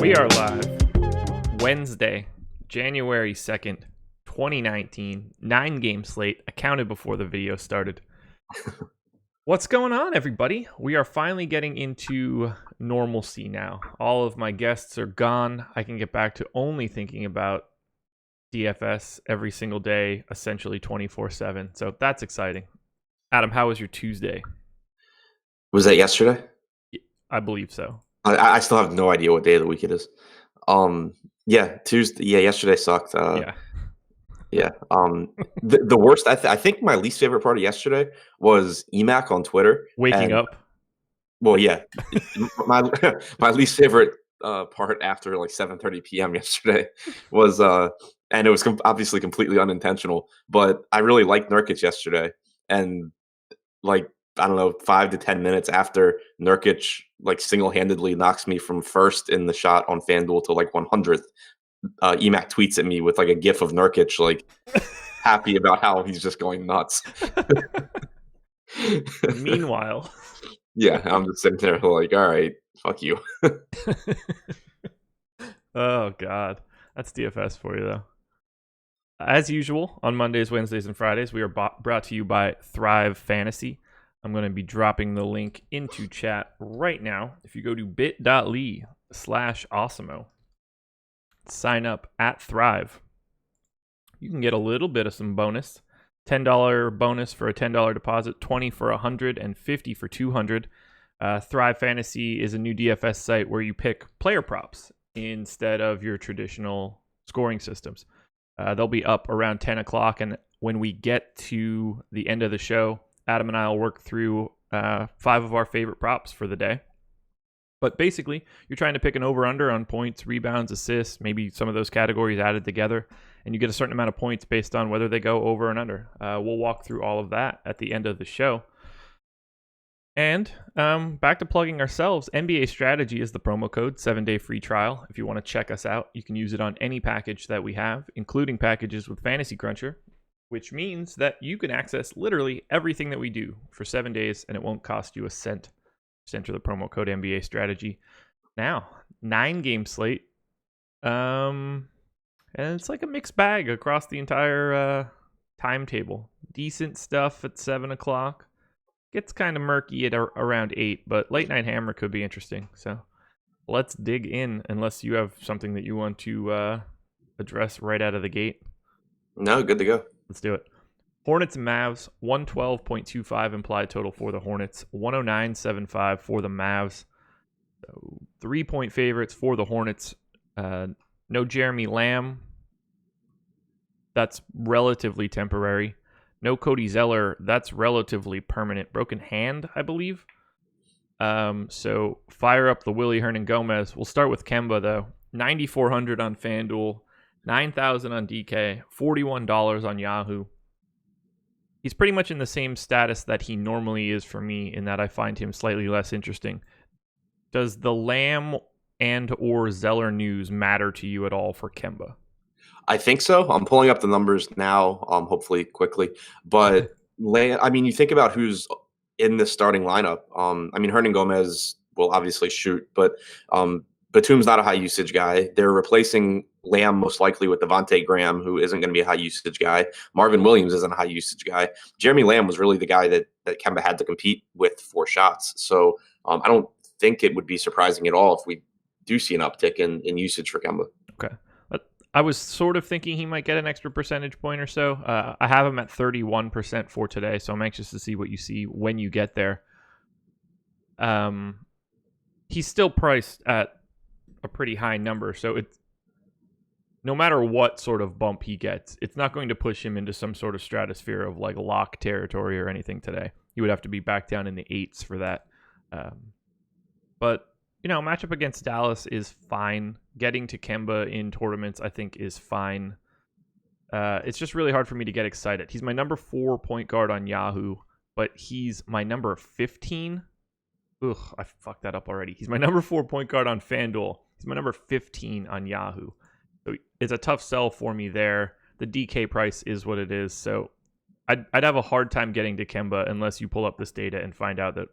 We are live Wednesday, January 2nd, 2019. 9-game slate accounted before the video started. What's going on, everybody? We are finally getting into normalcy now. All of my guests are gone. I can get back to only thinking about DFS every single day, essentially 24/7. So that's exciting. Adam, how was your Tuesday? Was that yesterday? I believe so. I still have no idea what day of the week it is. Tuesday. Yeah, yesterday sucked. Yeah. The worst. I think my least favorite part of yesterday was EMAC on Twitter. Waking up. Well, yeah, my least favorite part after like 7:30 p.m. yesterday was and it was obviously completely unintentional. But I really liked Nurkic yesterday, and like I don't know, 5 to 10 minutes after Nurkic like single-handedly knocks me from first in the shot on FanDuel to like 100th, EMAC tweets at me with like a gif of Nurkic like happy about how he's just going nuts. Meanwhile, yeah, I'm just sitting there like, all right, fuck you. Oh God, that's DFS for you though. As usual, on Mondays, Wednesdays, and Fridays, we are brought to you by Thrive Fantasy. I'm going to be dropping the link into chat right now. If you go to bit.ly/Awesemo, sign up at Thrive, you can get a little bit of some bonus. $10 bonus for a $10 deposit, $20 for $100, and $50 for $200. Thrive Fantasy is a new DFS site where you pick player props instead of your traditional scoring systems. They'll be up around 10 o'clock, and when we get to the end of the show, Adam and I will work through 5 of our favorite props for the day. But basically, you're trying to pick an over-under on points, rebounds, assists, maybe some of those categories added together, and you get a certain amount of points based on whether they go over and under. We'll walk through all of that at the end of the show. And back to plugging ourselves, NBA Strategy is the promo code, 7-day free trial. If you want to check us out, you can use it on any package that we have, including packages with Fantasy Cruncher, which means that you can access literally everything that we do for 7 days, and it won't cost you a cent. Just enter the promo code NBA Strategy. Now, 9-game slate. And it's like a mixed bag across the entire timetable. Decent stuff at 7 o'clock. Gets kind of murky at around 8, but late night hammer could be interesting. So let's dig in, unless you have something that you want to address right out of the gate. No, good to go. Let's do it. Hornets and Mavs, 112.25 implied total for the Hornets, 109.75 for the Mavs. So 3-point favorites for the Hornets. No Jeremy Lamb. That's relatively temporary. No Cody Zeller. That's relatively permanent. Broken hand, I believe. So fire up the Willie Hernan-Gomez. We'll start with Kemba, though. 9,400 on FanDuel. 9,000 on DK. $41 on Yahoo. He's pretty much in the same status that he normally is for me, in that I find him slightly less interesting. Does the Lamb and or Zeller news matter to you at all for Kemba? I think so. I'm pulling up the numbers now, hopefully quickly. But you think about who's in the starting lineup. Hernan Gomez will obviously shoot, but Batum's not a high usage guy. They're replacing Lamb most likely with Devontae Graham, who isn't going to be a high usage guy. Marvin Williams isn't a high usage guy. Jeremy Lamb was really the guy that Kemba had to compete with for shots. So I don't think it would be surprising at all if we do see an uptick in usage for Kemba. Okay. I was sort of thinking he might get an extra percentage point or so. I have him at 31% for today, so I'm anxious to see what you see when you get there. He's still priced at a pretty high number, so it's no matter what sort of bump he gets, it's not going to push him into some sort of stratosphere of like lock territory or anything today. He would have to be back down in the 8s for that. But matchup against Dallas is fine. Getting to Kemba in tournaments, I think, is fine. It's just really hard for me to get excited. He's my number 4 point guard on Yahoo, but he's my number 15. Ugh, I fucked that up already. He's my number 4 point guard on FanDuel. He's my number 15 on Yahoo. So it's a tough sell for me there. The DK price is what it is, so I'd have a hard time getting to Kemba unless you pull up this data and find out that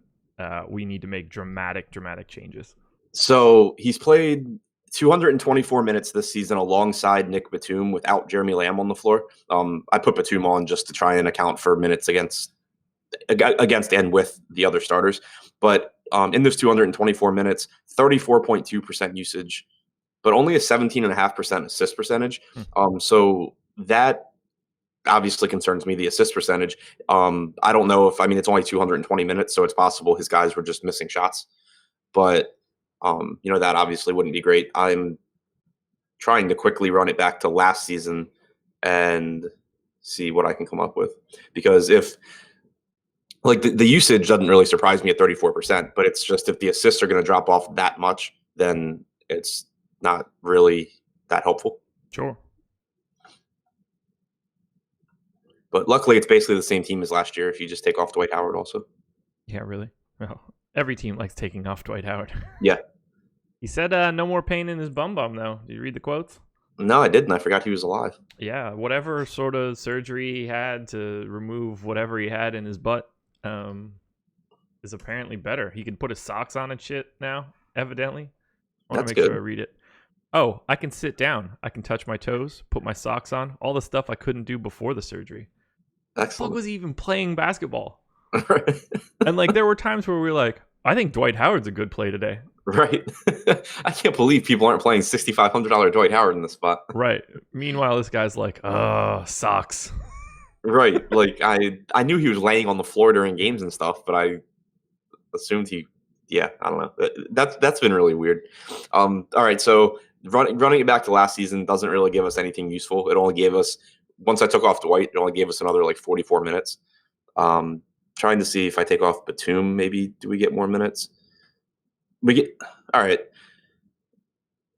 we need to make dramatic changes. So he's played 224 minutes this season alongside Nick Batum without Jeremy Lamb on the floor. I put Batum on just to try and account for minutes against and with the other starters. But in those 224 minutes, 34.2% usage, but only a 17.5% assist percentage. So that obviously concerns me, the assist percentage. I don't know if, it's only 220 minutes, so it's possible his guys were just missing shots. But, that obviously wouldn't be great. I'm trying to quickly run it back to last season and see what I can come up with. Because if, the usage doesn't really surprise me at 34%, but it's just if the assists are going to drop off that much, then it's not really that helpful. Sure. But luckily, it's basically the same team as last year if you just take off Dwight Howard also. Yeah, really? Well, every team likes taking off Dwight Howard. Yeah. He said no more pain in his bum, though. Did you read the quotes? No, I didn't. I forgot he was alive. Yeah, whatever sort of surgery he had to remove whatever he had in his butt is apparently better. He can put his socks on and shit now, evidently. I want to make sure I read it. Oh, I can sit down. I can touch my toes, put my socks on, all the stuff I couldn't do before the surgery. Excellent. Fuck was he even playing basketball? And there were times where we were like, I think Dwight Howard's a good play today. Right. I can't believe people aren't playing $6,500 Dwight Howard in the spot. Right. Meanwhile, this guy's like, socks. Right. I knew he was laying on the floor during games and stuff, but I assumed I don't know. That's been really weird. All right. So running it back to last season doesn't really give us anything useful. It only gave us, once I took off Dwight, it only gave us another 44 minutes. Trying to see if I take off Batum, maybe do we get more minutes? All right.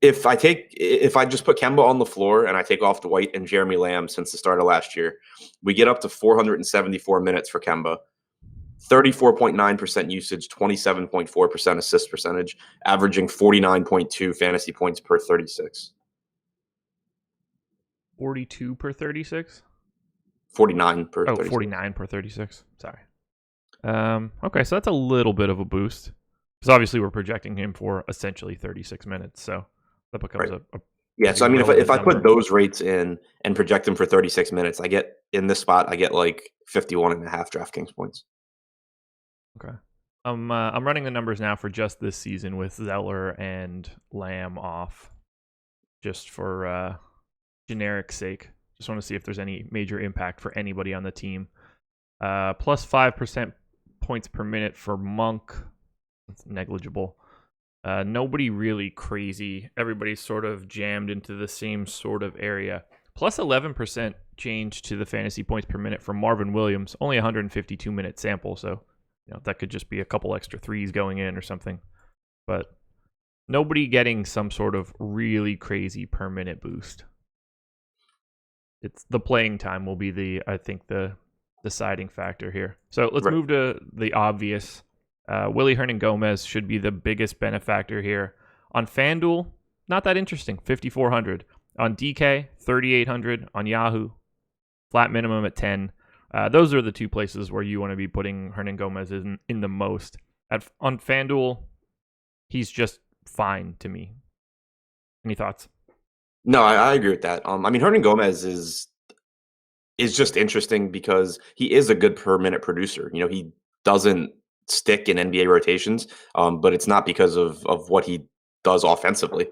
If I just put Kemba on the floor and I take off Dwight and Jeremy Lamb since the start of last year, we get up to 474 minutes for Kemba, 34.9% usage, 27.4% assist percentage, averaging 49.2 fantasy points per 36. 42 per 36? 49 per 36. 49 per 36. Sorry. Okay, so that's a little bit of a boost. Because obviously we're projecting him for essentially 36 minutes, so that becomes right. a so if I put those rates in and project him for 36 minutes, I get 51.5 DraftKings points. Okay. I'm running the numbers now for just this season with Zeller and Lamb off, just for generic sake. Just want to see if there's any major impact for anybody on the team. Plus 5% points per minute for Monk. It's negligible. Nobody really crazy. Everybody's sort of jammed into the same sort of area. Plus 11% change to the fantasy points per minute for Marvin Williams. Only 152 minute sample, so that could just be a couple extra threes going in or something. But nobody getting some sort of really crazy per minute boost. It's the playing time will be the deciding factor here. So let's move to the obvious. Willie Hernan-Gomez should be the biggest benefactor here. On FanDuel, not that interesting, 5,400. On DK, 3,800. On Yahoo, flat minimum at 10. Those are the two places where you want to be putting Hernan-Gomez in the most. On FanDuel, he's just fine to me. Any thoughts? No, I agree with that. Hernan-Gomez is just interesting because he is a good per minute producer. He doesn't stick in NBA rotations, but it's not because of what he does offensively.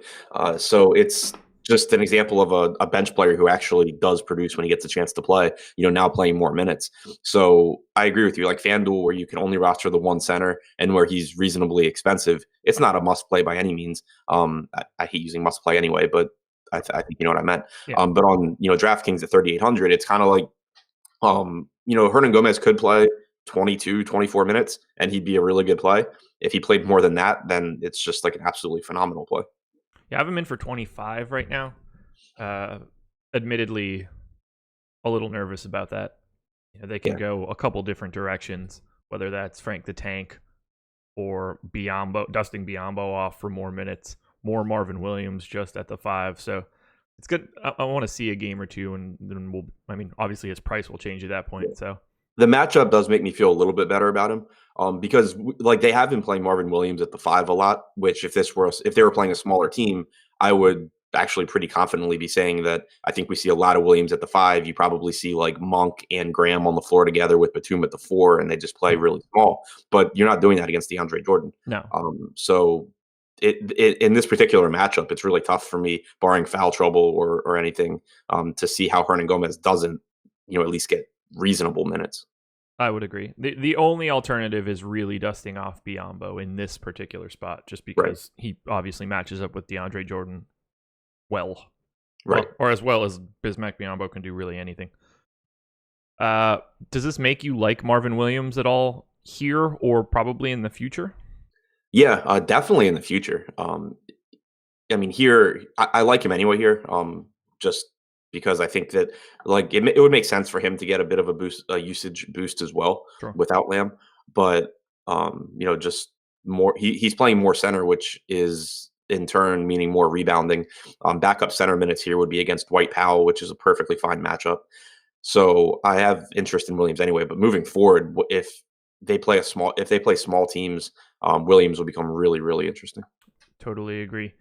So it's just an example of a bench player who actually does produce when he gets a chance to play, now playing more minutes. So I agree with you, like FanDuel, where you can only roster the one center and where he's reasonably expensive. It's not a must play by any means. I hate using must play anyway, but I think you know what I meant. Yeah. But on, DraftKings at 3,800, it's kind of like, Hernan-Gomez could play 22, 24 minutes, and he'd be a really good play. If he played more than that, then it's just like an absolutely phenomenal play. Yeah, I have him in for 25 right now. Admittedly, a little nervous about that. They can go a couple different directions, whether that's Frank the Tank or dusting Biyombo off for more minutes, more Marvin Williams just at the 5. So it's good. I want to see a game or two, and then obviously his price will change at that point. Yeah. So the matchup does make me feel a little bit better about him, because they have been playing Marvin Williams at the 5 a lot. Which if they were playing a smaller team, I would actually pretty confidently be saying that I think we see a lot of Williams at the 5. You probably see like Monk and Graham on the floor together with Batum at the 4, and they just play really small. But you're not doing that against DeAndre Jordan. No. So in this particular matchup, it's really tough for me, barring foul trouble or anything, to see how Hernangomez doesn't, at least get reasonable minutes. I would agree. The only alternative is really dusting off Biyombo in this particular spot, just because he obviously matches up with DeAndre Jordan well. Right. Or as well as Bismack Biyombo can do really anything. Does this make you like Marvin Williams at all here or probably in the future? Yeah, definitely in the future. Here, I like him anyway here, just because I think that like it would make sense for him to get a bit of a usage boost as well without Lamb. But just more, he's playing more center, which is in turn meaning more rebounding. Backup center minutes here would be against Dwight Powell, which is a perfectly fine matchup. So I have interest in Williams anyway. But moving forward, if they play small teams, Williams will become really, really interesting. Totally agree.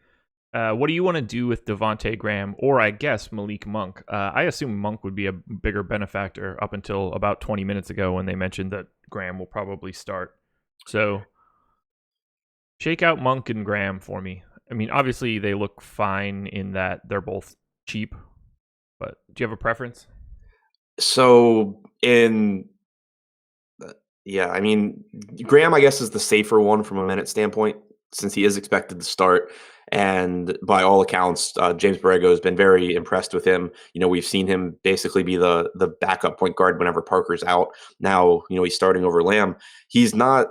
What do you want to do with Devontae Graham or I guess Malik Monk? I assume Monk would be a bigger benefactor up until about 20 minutes ago when they mentioned that Graham will probably start. So shake out Monk and Graham for me. I mean, obviously they look fine in that they're both cheap, but do you have a preference? So Graham, I guess, is the safer one from a minute standpoint since he is expected to start. And by all accounts, James Borrego has been very impressed with him. We've seen him basically be the backup point guard whenever Parker's out. Now, he's starting over Lamb. He's not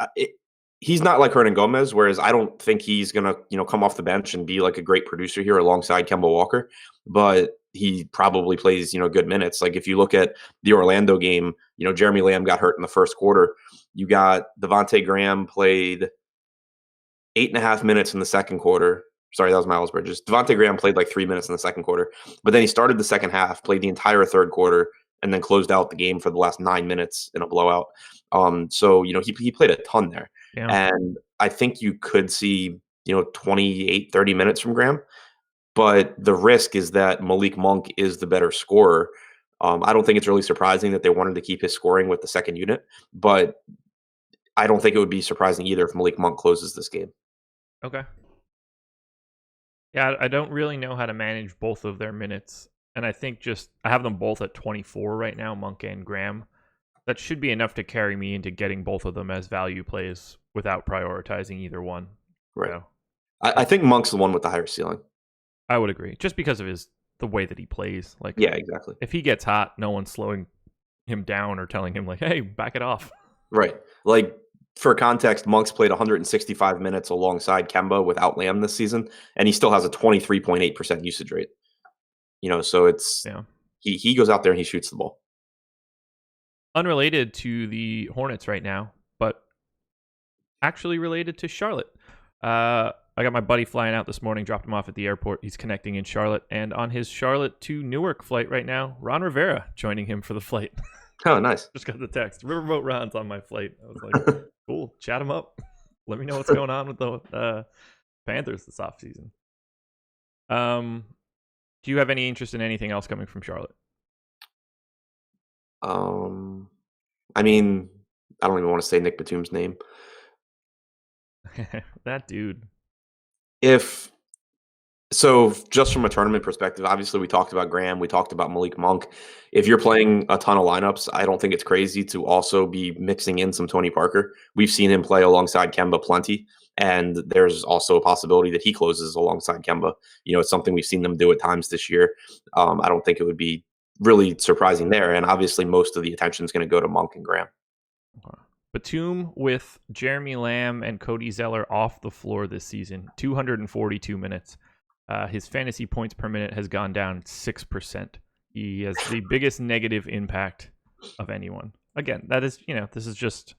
like Hernangomez, whereas I don't think he's going to, come off the bench and be like a great producer here alongside Kemba Walker. But he probably plays, good minutes. Like if you look at the Orlando game, Jeremy Lamb got hurt in the first quarter. You got Devontae Graham played 8.5 minutes in the second quarter. Sorry, that was Miles Bridges. Devontae Graham played like 3 minutes in the second quarter, but then he started the second half, played the entire third quarter, and then closed out the game for the last 9 minutes in a blowout. So he played a ton there. Yeah. And I think you could see 28, 30 minutes from Graham. But the risk is that Malik Monk is the better scorer. I don't think it's really surprising that they wanted to keep his scoring with the second unit, but I don't think it would be surprising either if Malik Monk closes this game. Okay. Yeah, I don't really know how to manage both of their minutes. And I think I have them both at 24 right now, Monk and Graham. That should be enough to carry me into getting both of them as value plays without prioritizing either one. Right. So, I think Monk's the one with the higher ceiling. I would agree, just because of the way that he plays. Like, yeah, exactly. If he gets hot, no one's slowing him down or telling him like, "Hey, back it off." Right. Like for context, Monk's played 165 minutes alongside Kemba without Lamb this season, and he still has a 23.8% usage rate. So it's he goes out there and he shoots the ball. Unrelated to the Hornets right now, but actually related to Charlotte. I got my buddy flying out this morning, dropped him off at the airport. He's connecting in Charlotte, and on his Charlotte to Newark flight right now, Ron Rivera joining him for the flight. Oh, nice. Just got the text. Riverboat Ron's on my flight. I was like, cool, chat him up. Let me know what's going on with the Panthers this offseason. Do you have any interest in anything else coming from Charlotte? I don't even want to say Nick Batum's name. That dude. Just from a tournament perspective, obviously we talked about Graham, we talked about Malik Monk. If you're playing a ton of lineups, I don't think it's crazy to also be mixing in some Tony Parker. We've seen him play alongside Kemba plenty, and there's also a possibility that he closes alongside Kemba. It's something we've seen them do at times this year. I don't think it would be really surprising there, and obviously most of the attention is going to go to Monk and Graham. Batum with Jeremy Lamb and Cody Zeller off the floor this season, 242 minutes. His fantasy points per minute has gone down 6%. He has the biggest negative impact of anyone. Again, that is, that's just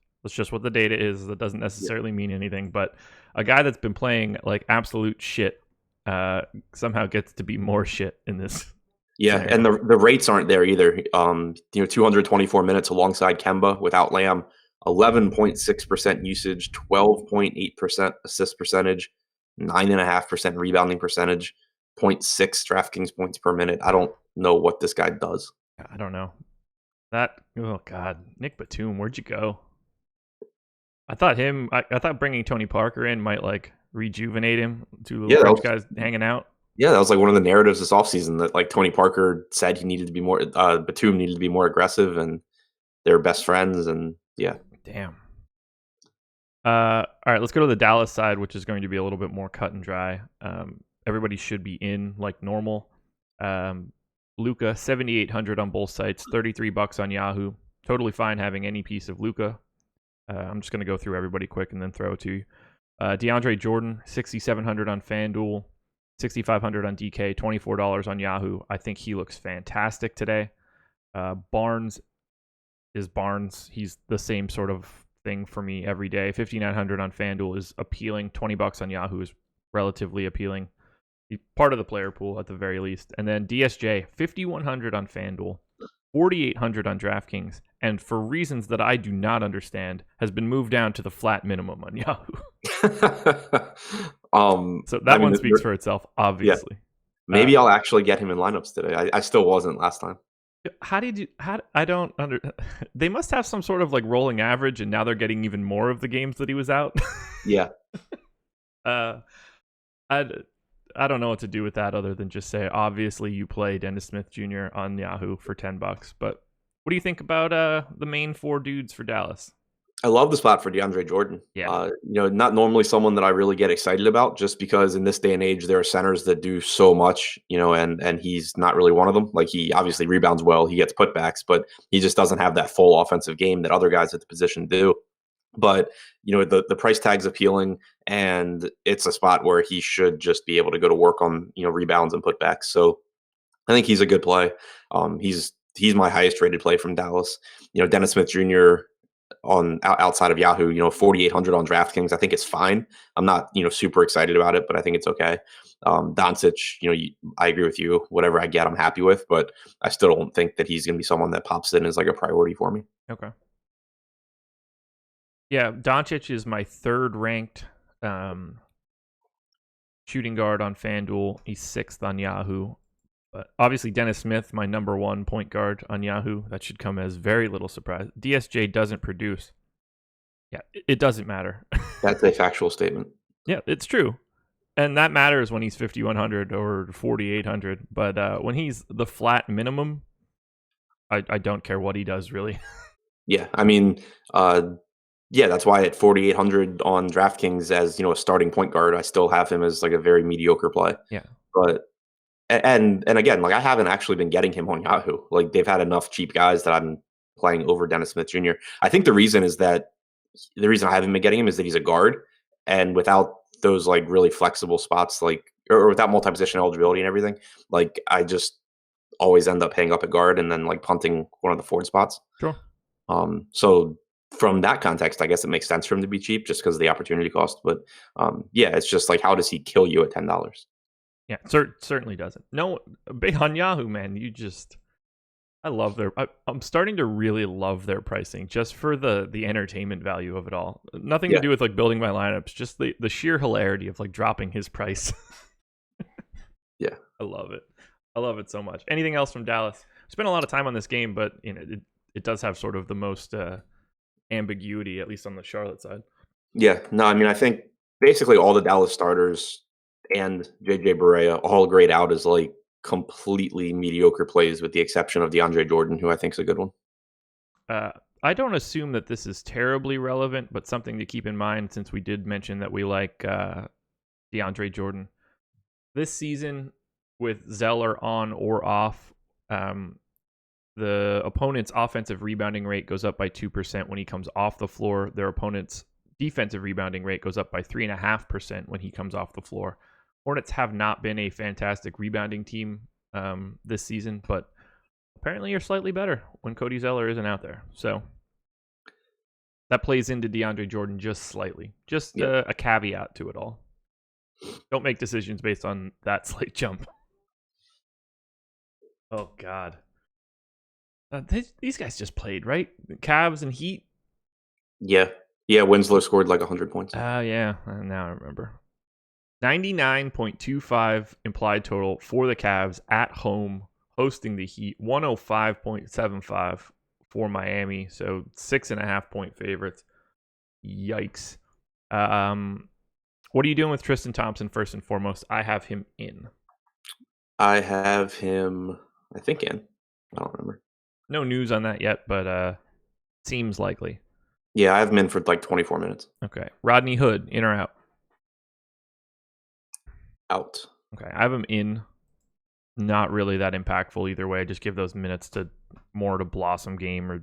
what the data is. That doesn't necessarily mean anything, but a guy that's been playing like absolute shit somehow gets to be more shit in this. Yeah, scenario. And the rates aren't there either. 224 minutes alongside Kemba without Lamb, 11.6% usage, 12.8% assist percentage, 9.5% rebounding percentage, 0.6 DraftKings points per minute. I don't know what this guy does. I don't know. Oh God, Nick Batum, where'd you go? I thought bringing Tony Parker in might like rejuvenate him. Two little French guys hanging out. Yeah, that was like one of the narratives this offseason that like Tony Parker said he needed to be more, Batum needed to be more aggressive, and they're best friends. And yeah. Damn. All right, let's go to the Dallas side, which is going to be a little bit more cut and dry. Everybody should be in like normal. Luka, 7,800 on both sites, $33 on Yahoo. Totally fine having any piece of Luka. I'm just going to go through everybody quick and then throw it to you. DeAndre Jordan, 6,700 on FanDuel, 6,500 on DK, $24 on Yahoo. I think he looks fantastic today. Barnes is Barnes. He's the same sort of thing for me every day. 5,900 on FanDuel is appealing. $20 on Yahoo is relatively appealing. He's part of the player pool at the very least. And then DSJ, 5,100 on FanDuel, 4,800 on DraftKings, and for reasons that I do not understand, has been moved down to the flat minimum on Yahoo. So that one speaks for itself, obviously. Yeah. Maybe I'll actually get him in lineups today. I still wasn't last time. They must have some sort of like rolling average, and now they're getting even more of the games that he was out. Yeah. I don't know what to do with that other than just say, obviously you play Dennis Smith Jr. on Yahoo for $10. But what do you think about the main four dudes for Dallas? I love the spot for DeAndre Jordan. Yeah. Not normally someone that I really get excited about, just because in this day and age there are centers that do so much, and he's not really one of them. Like, he obviously rebounds well, he gets putbacks, but he just doesn't have that full offensive game that other guys at the position do. But the price tag's appealing, and it's a spot where he should just be able to go to work on rebounds and putbacks. So I think he's a good play. He's my highest rated play from Dallas. Dennis Smith Jr. on outside of Yahoo, 4,800 on DraftKings, I think it's fine. I'm not super excited about it, but I think it's okay. Doncic, I agree with you. Whatever I get, I'm happy with, but I still don't think that he's going to be someone that pops in as like a priority for me. Okay. Yeah, Doncic is my third ranked shooting guard on FanDuel. He's sixth on Yahoo. But obviously, Dennis Smith, my number one point guard on Yahoo. That should come as very little surprise. DSJ doesn't produce. Yeah, it doesn't matter. That's a factual statement. Yeah, it's true. And that matters when he's 5,100 or 4,800. But when he's the flat minimum, I don't care what he does, really. Yeah, I mean, that's why at 4,800 on DraftKings as a starting point guard, I still have him as like a very mediocre play. Yeah, but and again, like, I haven't actually been getting him on Yahoo. Like, they've had enough cheap guys that I'm playing over Dennis Smith Jr. I think the reason I haven't been getting him is that he's a guard, and without those like really flexible spots, like or without multi-position eligibility and everything, like I just always end up paying up at guard and then like punting one of the forward spots. Sure. So from that context, I guess it makes sense for him to be cheap just because of the opportunity cost. But it's just like, how does he kill you at $10? Yeah, certainly doesn't. No, on Yahoo, man, I love I'm starting to really love their pricing just for the entertainment value of it all. Nothing to do with like building my lineups, just the sheer hilarity of like dropping his price. Yeah. I love it. I love it so much. Anything else from Dallas? We spent a lot of time on this game, but it does have sort of the most ambiguity, at least on the Charlotte side. Yeah, no, I mean, I think basically all the Dallas starters and JJ Barea all grade out as like completely mediocre plays, with the exception of DeAndre Jordan, who I think is a good one. I don't assume that this is terribly relevant, but something to keep in mind, since we did mention that we like DeAndre Jordan. This season, with Zeller on or off, the opponent's offensive rebounding rate goes up by 2% when he comes off the floor. Their opponent's defensive rebounding rate goes up by 3.5% when he comes off the floor. Hornets have not been a fantastic rebounding team this season, but apparently you're slightly better when Cody Zeller isn't out there. So that plays into DeAndre Jordan just slightly. Just a caveat to it all. Don't make decisions based on that slight jump. Oh, God. These guys just played, right? Cavs and Heat? Yeah. Yeah, Winslow scored like 100 points. Yeah. Now I remember. 99.25 implied total for the Cavs at home, hosting the Heat. 105.75 for Miami. So 6.5-point favorites. Yikes. What are you doing with Tristan Thompson first and foremost? I have him in. I have him, I think, in. I don't remember. No news on that yet, but seems likely. Yeah, I have him in for like 24 minutes. Okay. Rodney Hood, in or out? Out. Okay. I have him in. Not really that impactful either way. Just give those minutes to more to Blossom Game or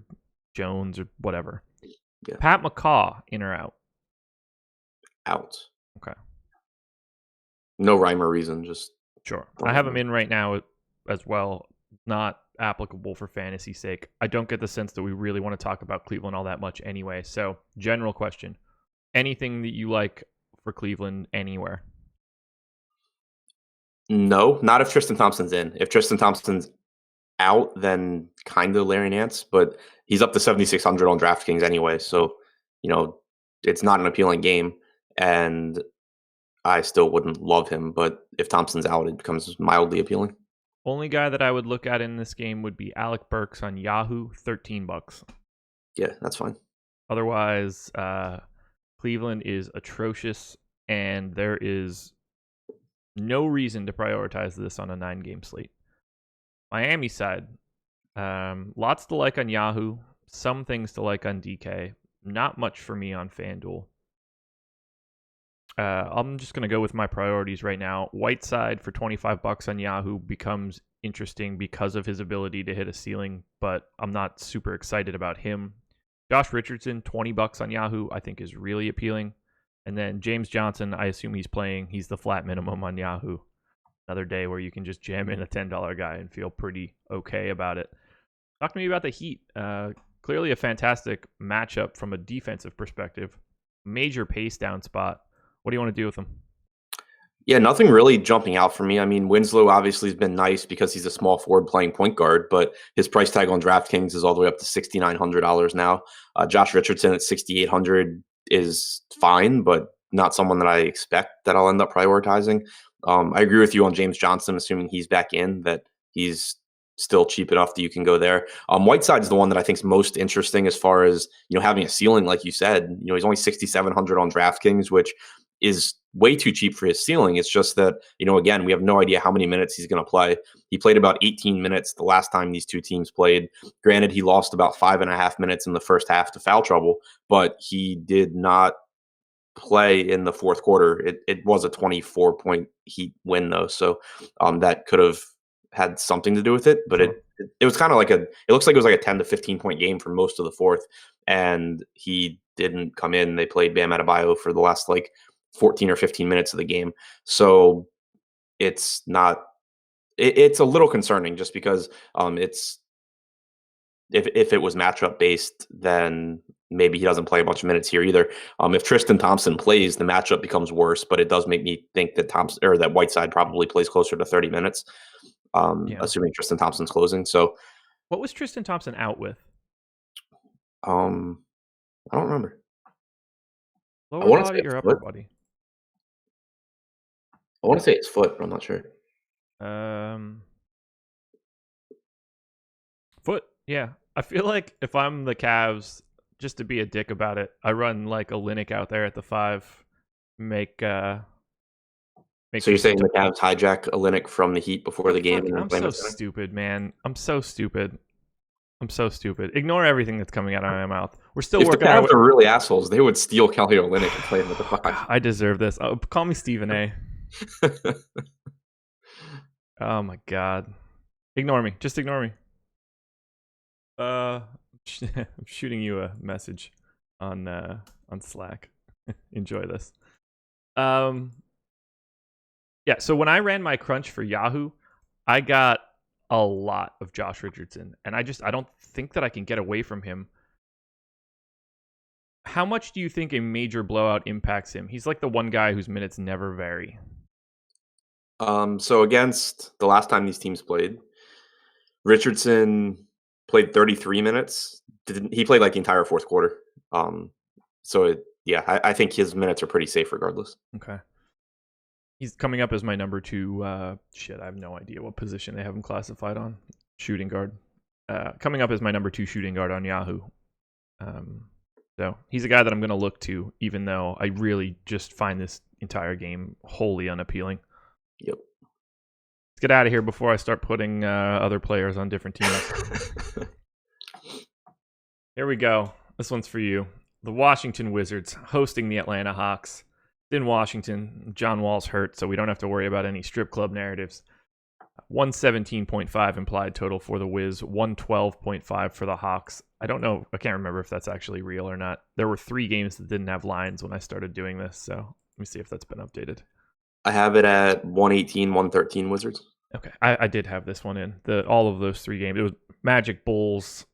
Jones or whatever. Yeah. Pat McCaw, in or out? Out. Okay. No rhyme or reason, just. Sure. I have him in right now as well. Not applicable for fantasy sake. I don't get the sense that we really want to talk about Cleveland all that much anyway. So, general question. Anything that you like for Cleveland anywhere? No, not if Tristan Thompson's in. If Tristan Thompson's out, then kind of Larry Nance, but he's up to 7,600 on DraftKings anyway. So, it's not an appealing game, and I still wouldn't love him. But if Thompson's out, it becomes mildly appealing. Only guy that I would look at in this game would be Alec Burks on Yahoo, $13. Yeah, that's fine. Otherwise, Cleveland is atrocious, and there is no reason to prioritize this on a 9-game slate. Miami side, lots to like on Yahoo, some things to like on DK, not much for me on FanDuel. I'm just going to go with my priorities right now. Whiteside for $25 on Yahoo becomes interesting because of his ability to hit a ceiling, but I'm not super excited about him. Josh Richardson, $20 on Yahoo, I think is really appealing. And then James Johnson, I assume he's playing. He's the flat minimum on Yahoo. Another day where you can just jam in a $10 guy and feel pretty okay about it. Talk to me about the Heat. Clearly a fantastic matchup from a defensive perspective. Major pace down spot. What do you want to do with them? Yeah, nothing really jumping out for me. I mean, Winslow obviously has been nice because he's a small forward playing point guard, but his price tag on DraftKings is all the way up to $6,900 now. Josh Richardson at $6,800 is fine, but not someone that I expect that I'll end up prioritizing. I agree with you on James Johnson, assuming he's back in, that he's still cheap enough that you can go there. Whiteside's the one that I think is most interesting as far as, having a ceiling, like you said. He's only 6,700 on DraftKings, which is way too cheap for his ceiling. It's just that, again, we have no idea how many minutes he's going to play. He played about 18 minutes the last time these two teams played. Granted, he lost about 5.5 minutes in the first half to foul trouble, but he did not play in the fourth quarter. It was a 24-point Heat win, though, so that could have had something to do with it, but Sure. it was kind of like it looks like it was like a 10 to 15-point game for most of the fourth, and he didn't come in. They played Bam Adebayo for the last 14 or 15 minutes of the game. So it's not, it's a little concerning just because it's, if it was matchup based, then maybe he doesn't play a bunch of minutes here either. If Tristan Thompson plays, the matchup becomes worse, but it does make me think that that Whiteside probably plays closer to 30 minutes, assuming Tristan Thompson's closing. So what was Tristan Thompson out with? I don't remember. Lower body or upper body? I want to say it's foot, but I'm not sure. Foot, yeah. I feel like if I'm the Cavs, just to be a dick about it, I run like a Olynyk out there at the 5. Make so you're saying the Cavs hijack Olynyk from the Heat before the game? I'm so stupid, man. I'm so stupid. Ignore everything that's coming out of my mouth. We're still working. If the Cavs are really assholes, they would steal Kelly Olynyk and play him at the 5. I deserve this. Call me Stephen A. Oh my God. Ignore me. Just ignore me. I'm shooting you a message on Slack. Enjoy this. Yeah, so when I ran my crunch for Yahoo, I got a lot of Josh Richardson, and I don't think that I can get away from him. How much do you think a major blowout impacts him? He's like the one guy whose minutes never vary. So against the last time these teams played, Richardson played 33 minutes. He played like the entire fourth quarter. I think his minutes are pretty safe regardless. Okay. He's coming up as my number 2. I have no idea what position they have him classified on. Shooting guard. Coming up as my number 2 shooting guard on Yahoo. So he's a guy that I'm going to look to, even though I really just find this entire game wholly unappealing. Yep. Let's get out of here before I start putting other players on different teams. Here we go. This one's for you. The Washington Wizards hosting the Atlanta Hawks. In Washington, John Wall's hurt, so we don't have to worry about any strip club narratives. 117.5 implied total for the Wiz, 112.5 for the Hawks. I don't know. I can't remember if that's actually real or not. There were 3 games that didn't have lines when I started doing this, so let me see if that's been updated. I have it at 118, 113 Wizards. Okay, I did have this one in. All of those 3 games. It was Magic, Bulls,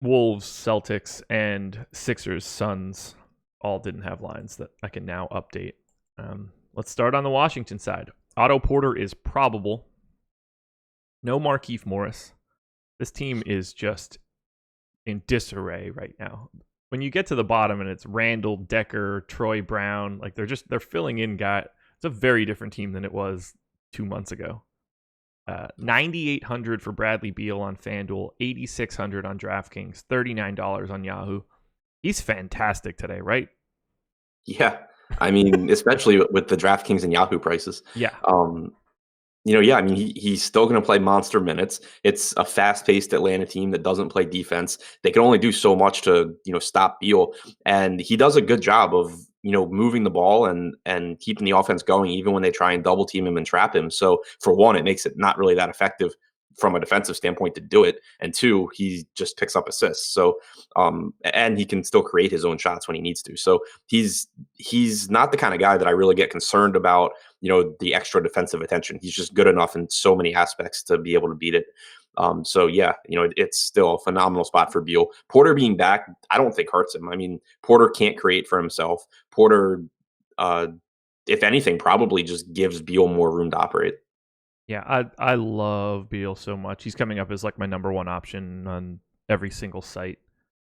Wolves, Celtics, and Sixers, Suns. All didn't have lines that I can now update. Let's start on the Washington side. Otto Porter is probable. No Markieff Morris. This team is just in disarray right now. When you get to the bottom and it's Randall, Decker, Troy Brown, like they're filling in guys. It's a very different team than it was 2 months ago. 9,800 for Bradley Beal on FanDuel, 8,600 on DraftKings, $39 on Yahoo. He's fantastic today, right? Yeah. I mean, especially with the DraftKings and Yahoo prices. Yeah. I mean, he's still going to play monster minutes. It's a fast-paced Atlanta team that doesn't play defense. They can only do so much to, stop Beal. And he does a good job of, moving the ball and keeping the offense going, even when they try and double team him and trap him. So for one, it makes it not really that effective from a defensive standpoint to do it. And 2, he just picks up assists. So, and he can still create his own shots when he needs to. So he's not the kind of guy that I really get concerned about, the extra defensive attention. He's just good enough in so many aspects to be able to beat it. So yeah, it's still a phenomenal spot for Beal. Porter being back, I don't think hurts him. I mean, Porter can't create for himself. Porter, if anything, probably just gives Beal more room to operate. Yeah, I love Beal so much. He's coming up as like my number 1 option on every single site.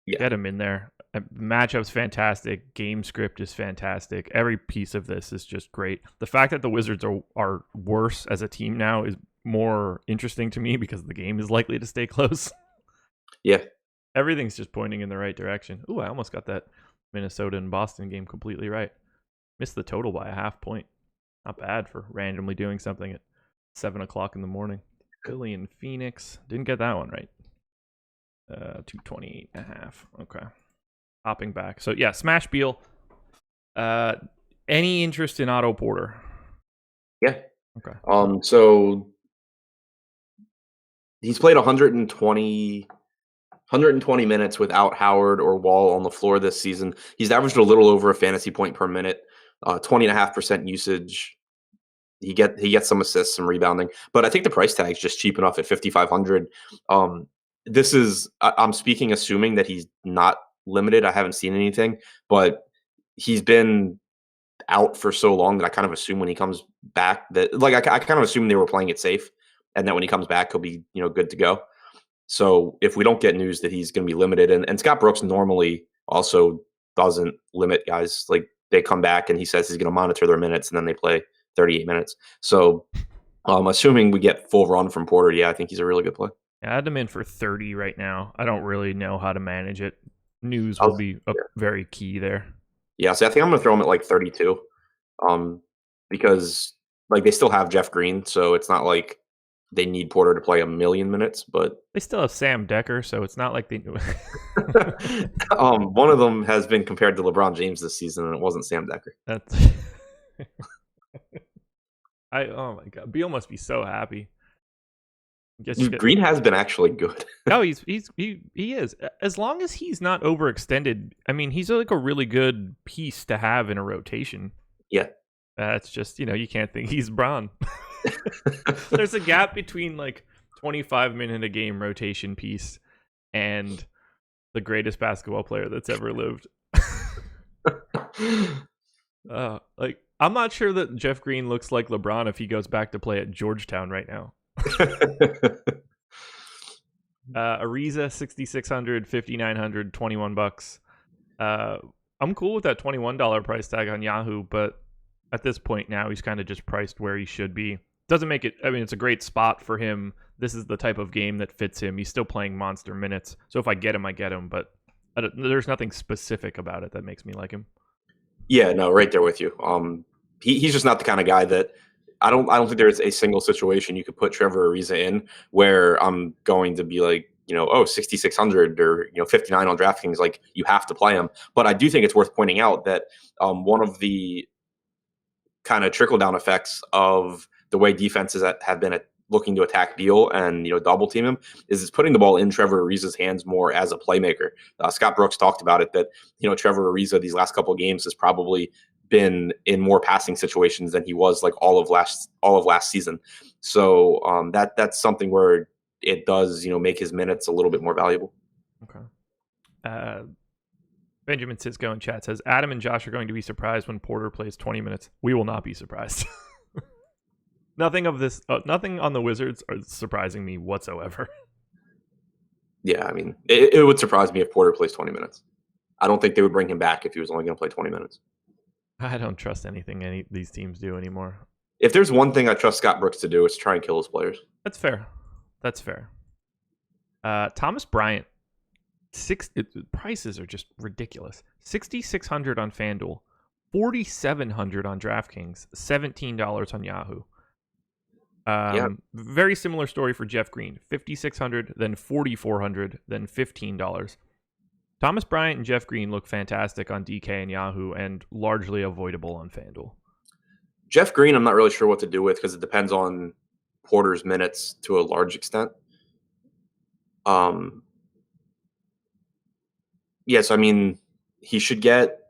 Yeah. Get him in there. Matchup's fantastic. Game script is fantastic. Every piece of this is just great. The fact that the Wizards are worse as a team now is more interesting to me because the game is likely to stay close. Yeah. Everything's just pointing in the right direction. Ooh, I almost got that Minnesota and Boston game completely right. Missed the total by a half point. Not bad for randomly doing something at 7 o'clock in the morning. Philly and Phoenix. Didn't get that one right. 228.5. Okay. Hopping back. So yeah, smash Beal. Any interest in Otto Porter? Yeah. Okay. So he's played 120 minutes without Howard or Wall on the floor this season. He's averaged a little over a fantasy point per minute, 20.5% usage. He gets some assists, some rebounding, but I think the price tag is just cheap enough at 5,500. I'm speaking assuming that he's not limited. I haven't seen anything, but he's been out for so long that I kind of assume when he comes back that I kind of assume they were playing it safe and that when he comes back, he'll be, good to go. So if we don't get news that he's going to be limited, and Scott Brooks normally also doesn't limit guys, like they come back and he says he's going to monitor their minutes and then they play 38 minutes. So assuming we get full run from Porter, yeah, I think he's a really good play. Yeah, I had him in for 30 right now. I don't really know how to manage it. News will be very key there. Yeah, so I think I'm going to throw him at like 32 because they still have Jeff Green, so it's not like they need Porter to play a million minutes, but they still have Sam Decker, so it's not like they knew. One of them has been compared to LeBron James this season, and it wasn't Sam Decker. That's oh my god, Beal must be so happy. Green has been actually good. No, he is. As long as he's not overextended. I mean, he's like a really good piece to have in a rotation. Yeah. That's just, you can't think he's Bron. There's a gap between 25-minute a game rotation piece and the greatest basketball player that's ever lived. I'm not sure that Jeff Green looks like LeBron if he goes back to play at Georgetown right now. Ariza 6,600, 5,900, $21. I'm cool with that $21 price tag on Yahoo, but at this point now, he's kind of just priced where he should be. Doesn't make it, I mean, it's a great spot for him. This is the type of game that fits him. He's still playing monster minutes. So if I get him, I get him. But there's nothing specific about it that makes me like him. Yeah, no, right there with you. He's just not the kind of guy that I don't think there's a single situation you could put Trevor Ariza in where I'm going to be like, 6,600 or 59 on DraftKings. Like, you have to play him. But I do think it's worth pointing out that one of the kind of trickle down effects of the way defenses have been looking to attack Beal and double team him is it's putting the ball in Trevor Ariza's hands more as a playmaker. Scott Brooks talked about it that Trevor Ariza these last couple of games has probably been in more passing situations than he was like all of last season. So that's something where it does make his minutes a little bit more valuable. Okay. Benjamin Sisko in chat says Adam and Josh are going to be surprised when Porter plays 20 minutes. We will not be surprised. Nothing on the Wizards is surprising me whatsoever. Yeah, I mean, it would surprise me if Porter plays 20 minutes. I don't think they would bring him back if he was only going to play 20 minutes. I don't trust anything any of these teams do anymore. If there's one thing I trust Scott Brooks to do, it's try and kill his players. That's fair. Thomas Bryant, prices are just ridiculous. 6,600 on FanDuel, 4,700 on DraftKings, $17 on Yahoo. Very similar story for Jeff Green. 5,600, then 4,400, then $15. Thomas Bryant and Jeff Green look fantastic on DK and Yahoo and largely avoidable on FanDuel. Jeff Green, I'm not really sure what to do with because it depends on Porter's minutes to a large extent. Yes, I mean, he should get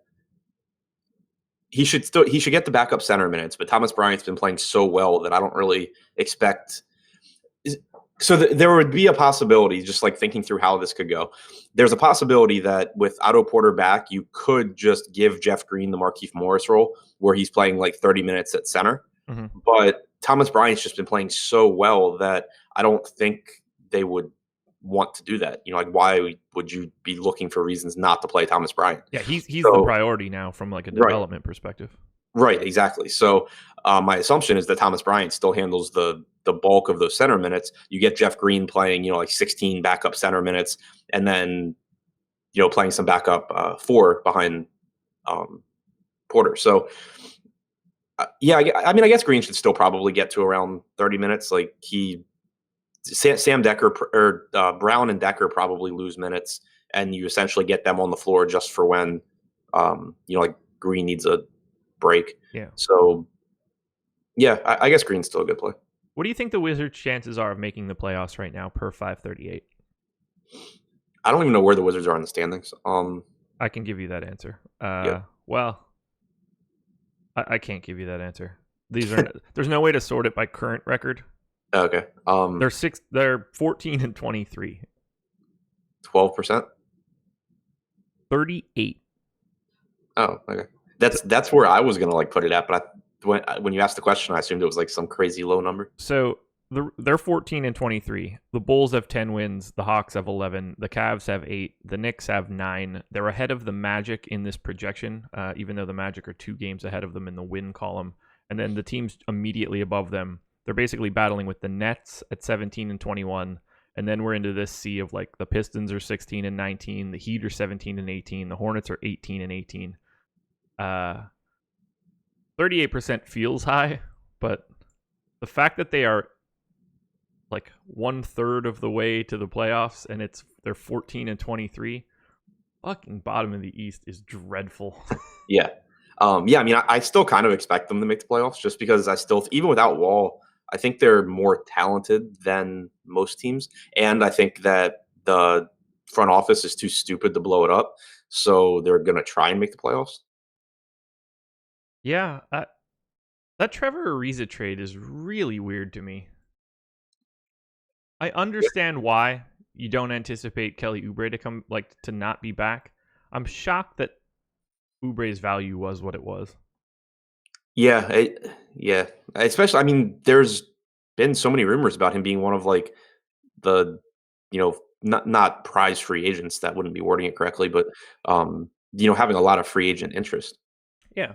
the backup center minutes, but Thomas Bryant's been playing so well that I don't really expect. So there would be a possibility, just like thinking through how this could go. There's a possibility that with Otto Porter back, you could just give Jeff Green the Markieff Morris role where he's playing like 30 minutes at center. Mm-hmm. But Thomas Bryant's just been playing so well that I don't think they would want to do that. Like, why would you be looking for reasons not to play Thomas Bryant? Yeah, he's the priority now from like a development perspective. Right, exactly. So my assumption is that Thomas Bryant still handles the bulk of those center minutes. You get Jeff Green playing, like 16 backup center minutes, and then playing some backup 4 behind Porter. So I guess Green should still probably get to around 30 minutes. Like Sam Decker or Brown and Decker probably lose minutes, and you essentially get them on the floor just for when like Green needs a break. Yeah. So yeah, I guess Green's still a good play. What do you think the Wizards' chances are of making the playoffs right now per 538? I don't even know where the Wizards are in the standings. I can give you that answer. Yeah. Well, I can't give you that answer. There's no way to sort it by current record. Okay. They're 14 and 23. 12%? 38. Oh, okay. That's where I was gonna put it at, but when you asked the question, I assumed it was like some crazy low number. So they're 14 and 23. The Bulls have 10 wins. The Hawks have 11. The Cavs have 8. The Knicks have 9. They're ahead of the Magic in this projection, even though the Magic are 2 games ahead of them in the win column. And then the teams immediately above them, they're basically battling with the Nets at 17 and 21. And then we're into this sea of like the Pistons are 16 and 19. The Heat are 17 and 18. The Hornets are 18 and 18. 38% feels high, but the fact that they are like 1/3 of the way to the playoffs and they're 14 and 23, fucking bottom of the East is dreadful. Yeah. I mean, I still kind of expect them to make the playoffs just because even without Wall, I think they're more talented than most teams. And I think that the front office is too stupid to blow it up. So they're going to try and make the playoffs. Yeah. That Trevor Ariza trade is really weird to me. I understand why you don't anticipate Kelly Oubre to not be back. I'm shocked that Oubre's value was what it was. Yeah. Especially, I mean, there's been so many rumors about him being one of like the, not prize free agents. That wouldn't be wording it correctly, but having a lot of free agent interest. Yeah,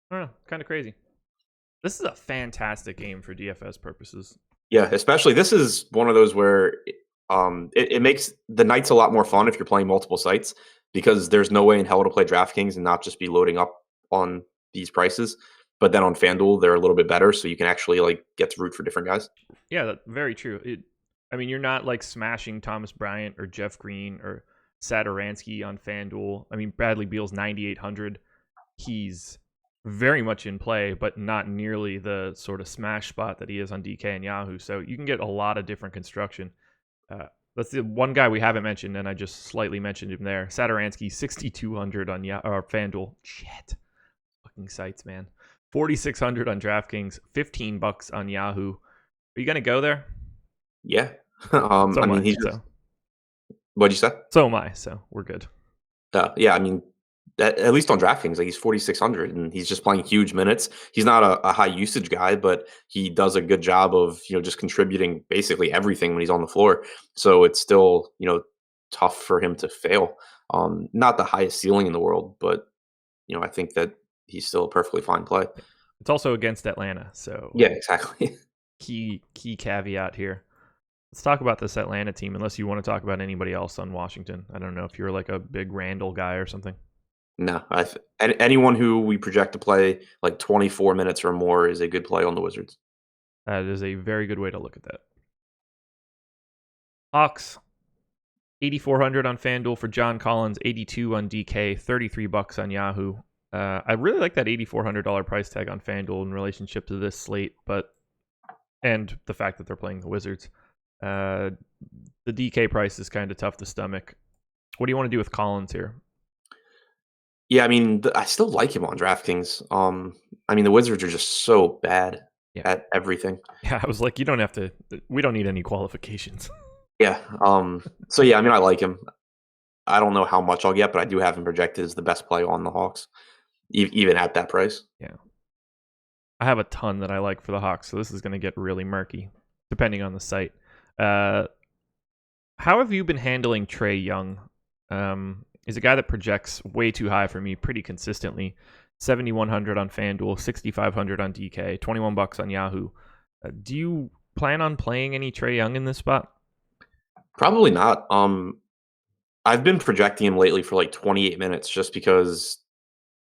I don't know, kind of crazy. This is a fantastic game for DFS purposes. Yeah, especially this is one of those where it makes the nights a lot more fun if you're playing multiple sites because there's no way in hell to play DraftKings and not just be loading up on these prices. But then on FanDuel, they're a little bit better, so you can actually like get to root for different guys. Yeah, that's very true. I mean, you're not like smashing Thomas Bryant or Jeff Green or Satoransky on FanDuel. I mean, Bradley Beal's 9,800. He's very much in play, but not nearly the sort of smash spot that he is on DK and Yahoo. So you can get a lot of different construction. That's the one guy we haven't mentioned, and I just slightly mentioned him there. Satoransky, 6,200 on FanDuel. Shit. Fucking sites, man. 4,600 on DraftKings, $15 on Yahoo. Are you going to go there? Yeah. So I mean, what'd you say? So am I, so we're good. Yeah, I mean, at least on DraftKings, like he's 4,600 and he's just playing huge minutes. He's not a high usage guy, but he does a good job of, just contributing basically everything when he's on the floor. So it's still, tough for him to fail. Not the highest ceiling in the world, but, I think that he's still a perfectly fine play. It's also against Atlanta, so yeah, exactly. Key caveat here. Let's talk about this Atlanta team, unless you want to talk about anybody else on Washington. I don't know if you're like a big Randall guy or something. No, anyone who we project to play like 24 minutes or more is a good play on the Wizards. That is a very good way to look at that. Hawks, 8,400 on FanDuel for John Collins, 82 on DK, $33 on Yahoo. I really like that $8,400 price tag on FanDuel in relationship to this slate, and the fact that they're playing the Wizards. The DK price is kind of tough to stomach. What do you want to do with Collins here? Yeah, I mean, I still like him on DraftKings. I mean, the Wizards are just so bad at everything. Yeah, I was like, we don't need any qualifications. Yeah. So yeah, I mean, I like him. I don't know how much I'll get, but I do have him projected as the best play on the Hawks, even at that price. Yeah. I have a ton that I like for the Hawks, so this is going to get really murky, depending on the site. How have you been handling Trae Young? He's a guy that projects way too high for me pretty consistently. 7,100 on FanDuel, 6,500 on DK, $21 on Yahoo. Do you plan on playing any Trae Young in this spot? Probably not. I've been projecting him lately for like 28 minutes just because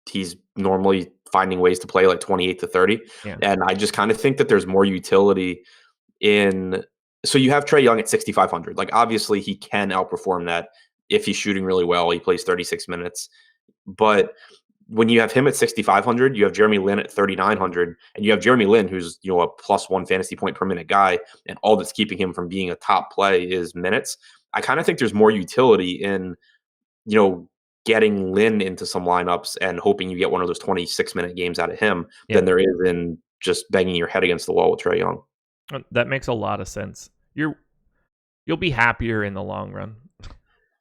he's normally finding ways to play like 28 to 30. Yeah. And I just kind of think that there's more utility in. So you have Trae Young at 6,500. Like, obviously, he can outperform that if he's shooting really well. He plays 36 minutes. But when you have him at 6,500, you have Jeremy Lin at 3,900, and you have Jeremy Lin, who's a +1 fantasy point per minute guy, and all that's keeping him from being a top play is minutes. I kind of think there's more utility in, getting Lin into some lineups and hoping you get one of those 26-minute games out of him than there is in just banging your head against the wall with Trae Young. That makes a lot of sense. You'll be happier in the long run.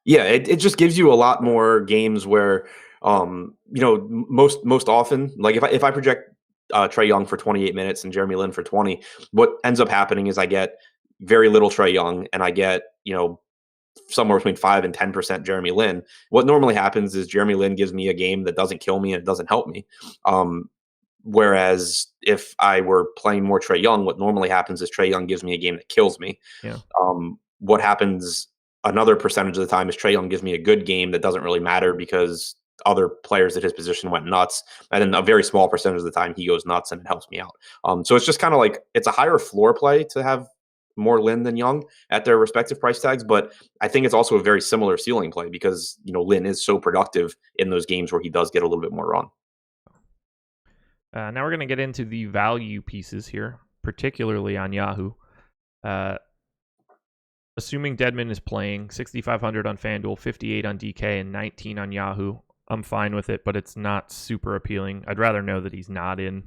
Yeah, it just gives you a lot more games where, most often, like if I project Trae Young for 28 minutes and Jeremy Lin for 20, what ends up happening is I get very little Trae Young and I get, somewhere between 5 and 10% Jeremy Lin. What normally happens is Jeremy Lin gives me a game that doesn't kill me and it doesn't help me. Whereas if I were playing more Trae Young, what normally happens is Trae Young gives me a game that kills me. Yeah. What happens another percentage of the time is Trae Young gives me a good game that doesn't really matter because other players at his position went nuts. And then a very small percentage of the time he goes nuts and it helps me out. So it's just kind of like it's a higher floor play to have more Lin than Young at their respective price tags. But I think it's also a very similar ceiling play because, Lin is so productive in those games where he does get a little bit more run. Now we're going to get into the value pieces here, particularly on Yahoo. Assuming Dedmon is playing, 6,500 on FanDuel, 58 on DK, and 19 on Yahoo. I'm fine with it, but it's not super appealing. I'd rather know that he's not in,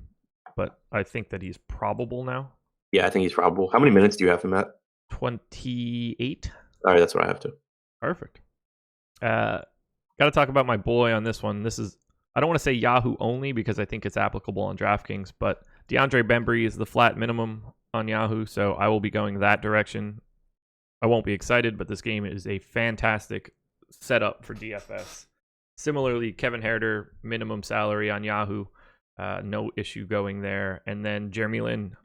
but I think that he's probable now. Yeah, I think he's probable. How many minutes do you have him at? 28. All right, that's what I have to. Perfect. Got to talk about my boy on this one. I don't want to say Yahoo only because I think it's applicable on DraftKings, but DeAndre Bembry is the flat minimum on Yahoo, so I will be going that direction. I won't be excited, but this game is a fantastic setup for DFS. Similarly, Kevin Herter, minimum salary on Yahoo. No issue going there. And then Jeremy Lin,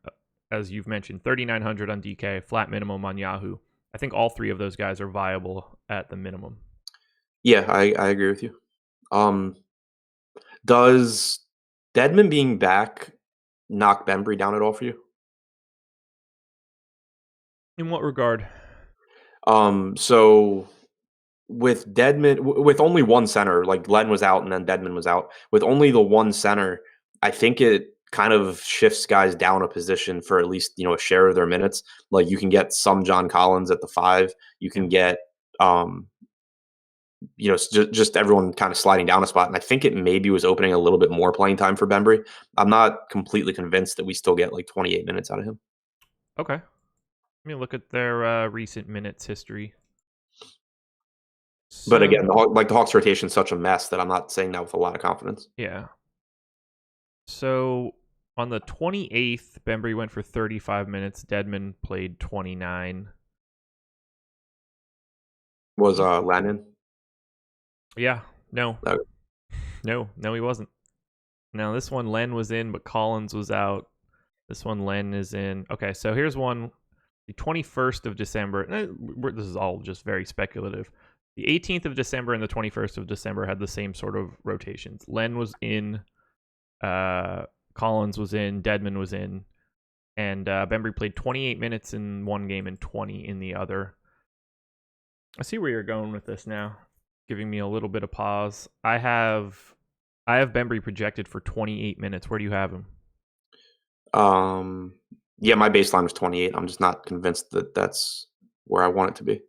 as you've mentioned, 3,900 on DK, flat minimum on Yahoo. I think all three of those guys are viable at the minimum. Yeah, I agree with you. Does Dedmon being back knock Bembry down at all for you? In what regard? So with Dedmon, with only one center, like Len was out and then Dedmon was out, with only the one center, I think it kind of shifts guys down a position for at least, a share of their minutes. Like you can get some John Collins at the 5. You can get, just everyone kind of sliding down a spot. And I think it maybe was opening a little bit more playing time for Bembry. I'm not completely convinced that we still get like 28 minutes out of him. Okay. Let me look at their recent minutes history. But again, the Hawks rotation is such a mess that I'm not saying that with a lot of confidence. Yeah. So on the 28th, Bembry went for 35 minutes. Dedmon played 29. Was Lennon? Yeah. No. Okay. No, he wasn't. Now this one, Len was in, but Collins was out. This one, Len is in. Okay, so here's one. The 21st of December. This is all just very speculative. The 18th of December and the 21st of December had the same sort of rotations. Len was in. Collins was in. Dedmon was in. And Bembry played 28 minutes in one game and 20 in the other. I see where you're going with this now. Giving me a little bit of pause. I have Bembry projected for 28 minutes. Where do you have him? Yeah, my baseline was 28. I'm just not convinced that that's where I want it to be.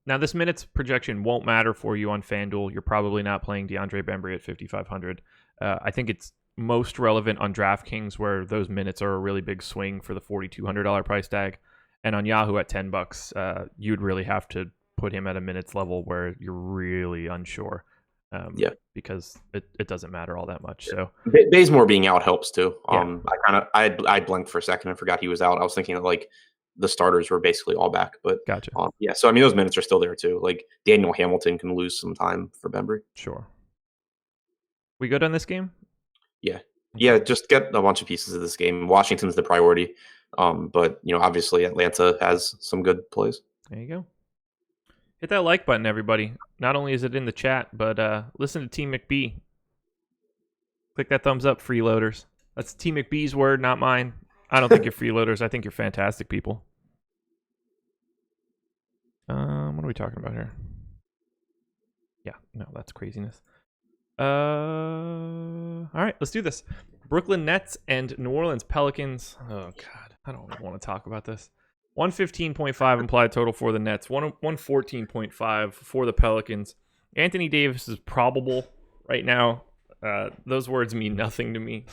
Now, this minutes projection won't matter for you on FanDuel. You're probably not playing DeAndre Bembry at 5,500. I think it's most relevant on DraftKings, where those minutes are a really big swing for the $4,200 price tag. And on Yahoo at $10, you'd really have to put him at a minutes level where you're really unsure. Because it doesn't matter all that much. So Bazemore being out helps too. Yeah. I blinked for a second and forgot he was out. I was thinking that like the starters were basically all back, but Gotcha. So I mean those minutes are still there too. Like Daniel Hamilton can lose some time for Bembry. Sure. We good on this game? Yeah, just get a bunch of pieces of this game. Washington's the priority, but obviously Atlanta has some good plays. There you go. Hit that like button, everybody. Not only is it in the chat, but listen to Team McBee. Click that thumbs up, freeloaders. That's Team McBee's word, not mine. I don't think you're freeloaders. I think you're fantastic people. What are we talking about here? Yeah, no, that's craziness. All right, let's do this. Brooklyn Nets and New Orleans Pelicans. Oh, God. I don't even want to talk about this. 115.5 implied total for the Nets. 114.5 for the Pelicans. Anthony Davis is probable right now. Those words mean nothing to me.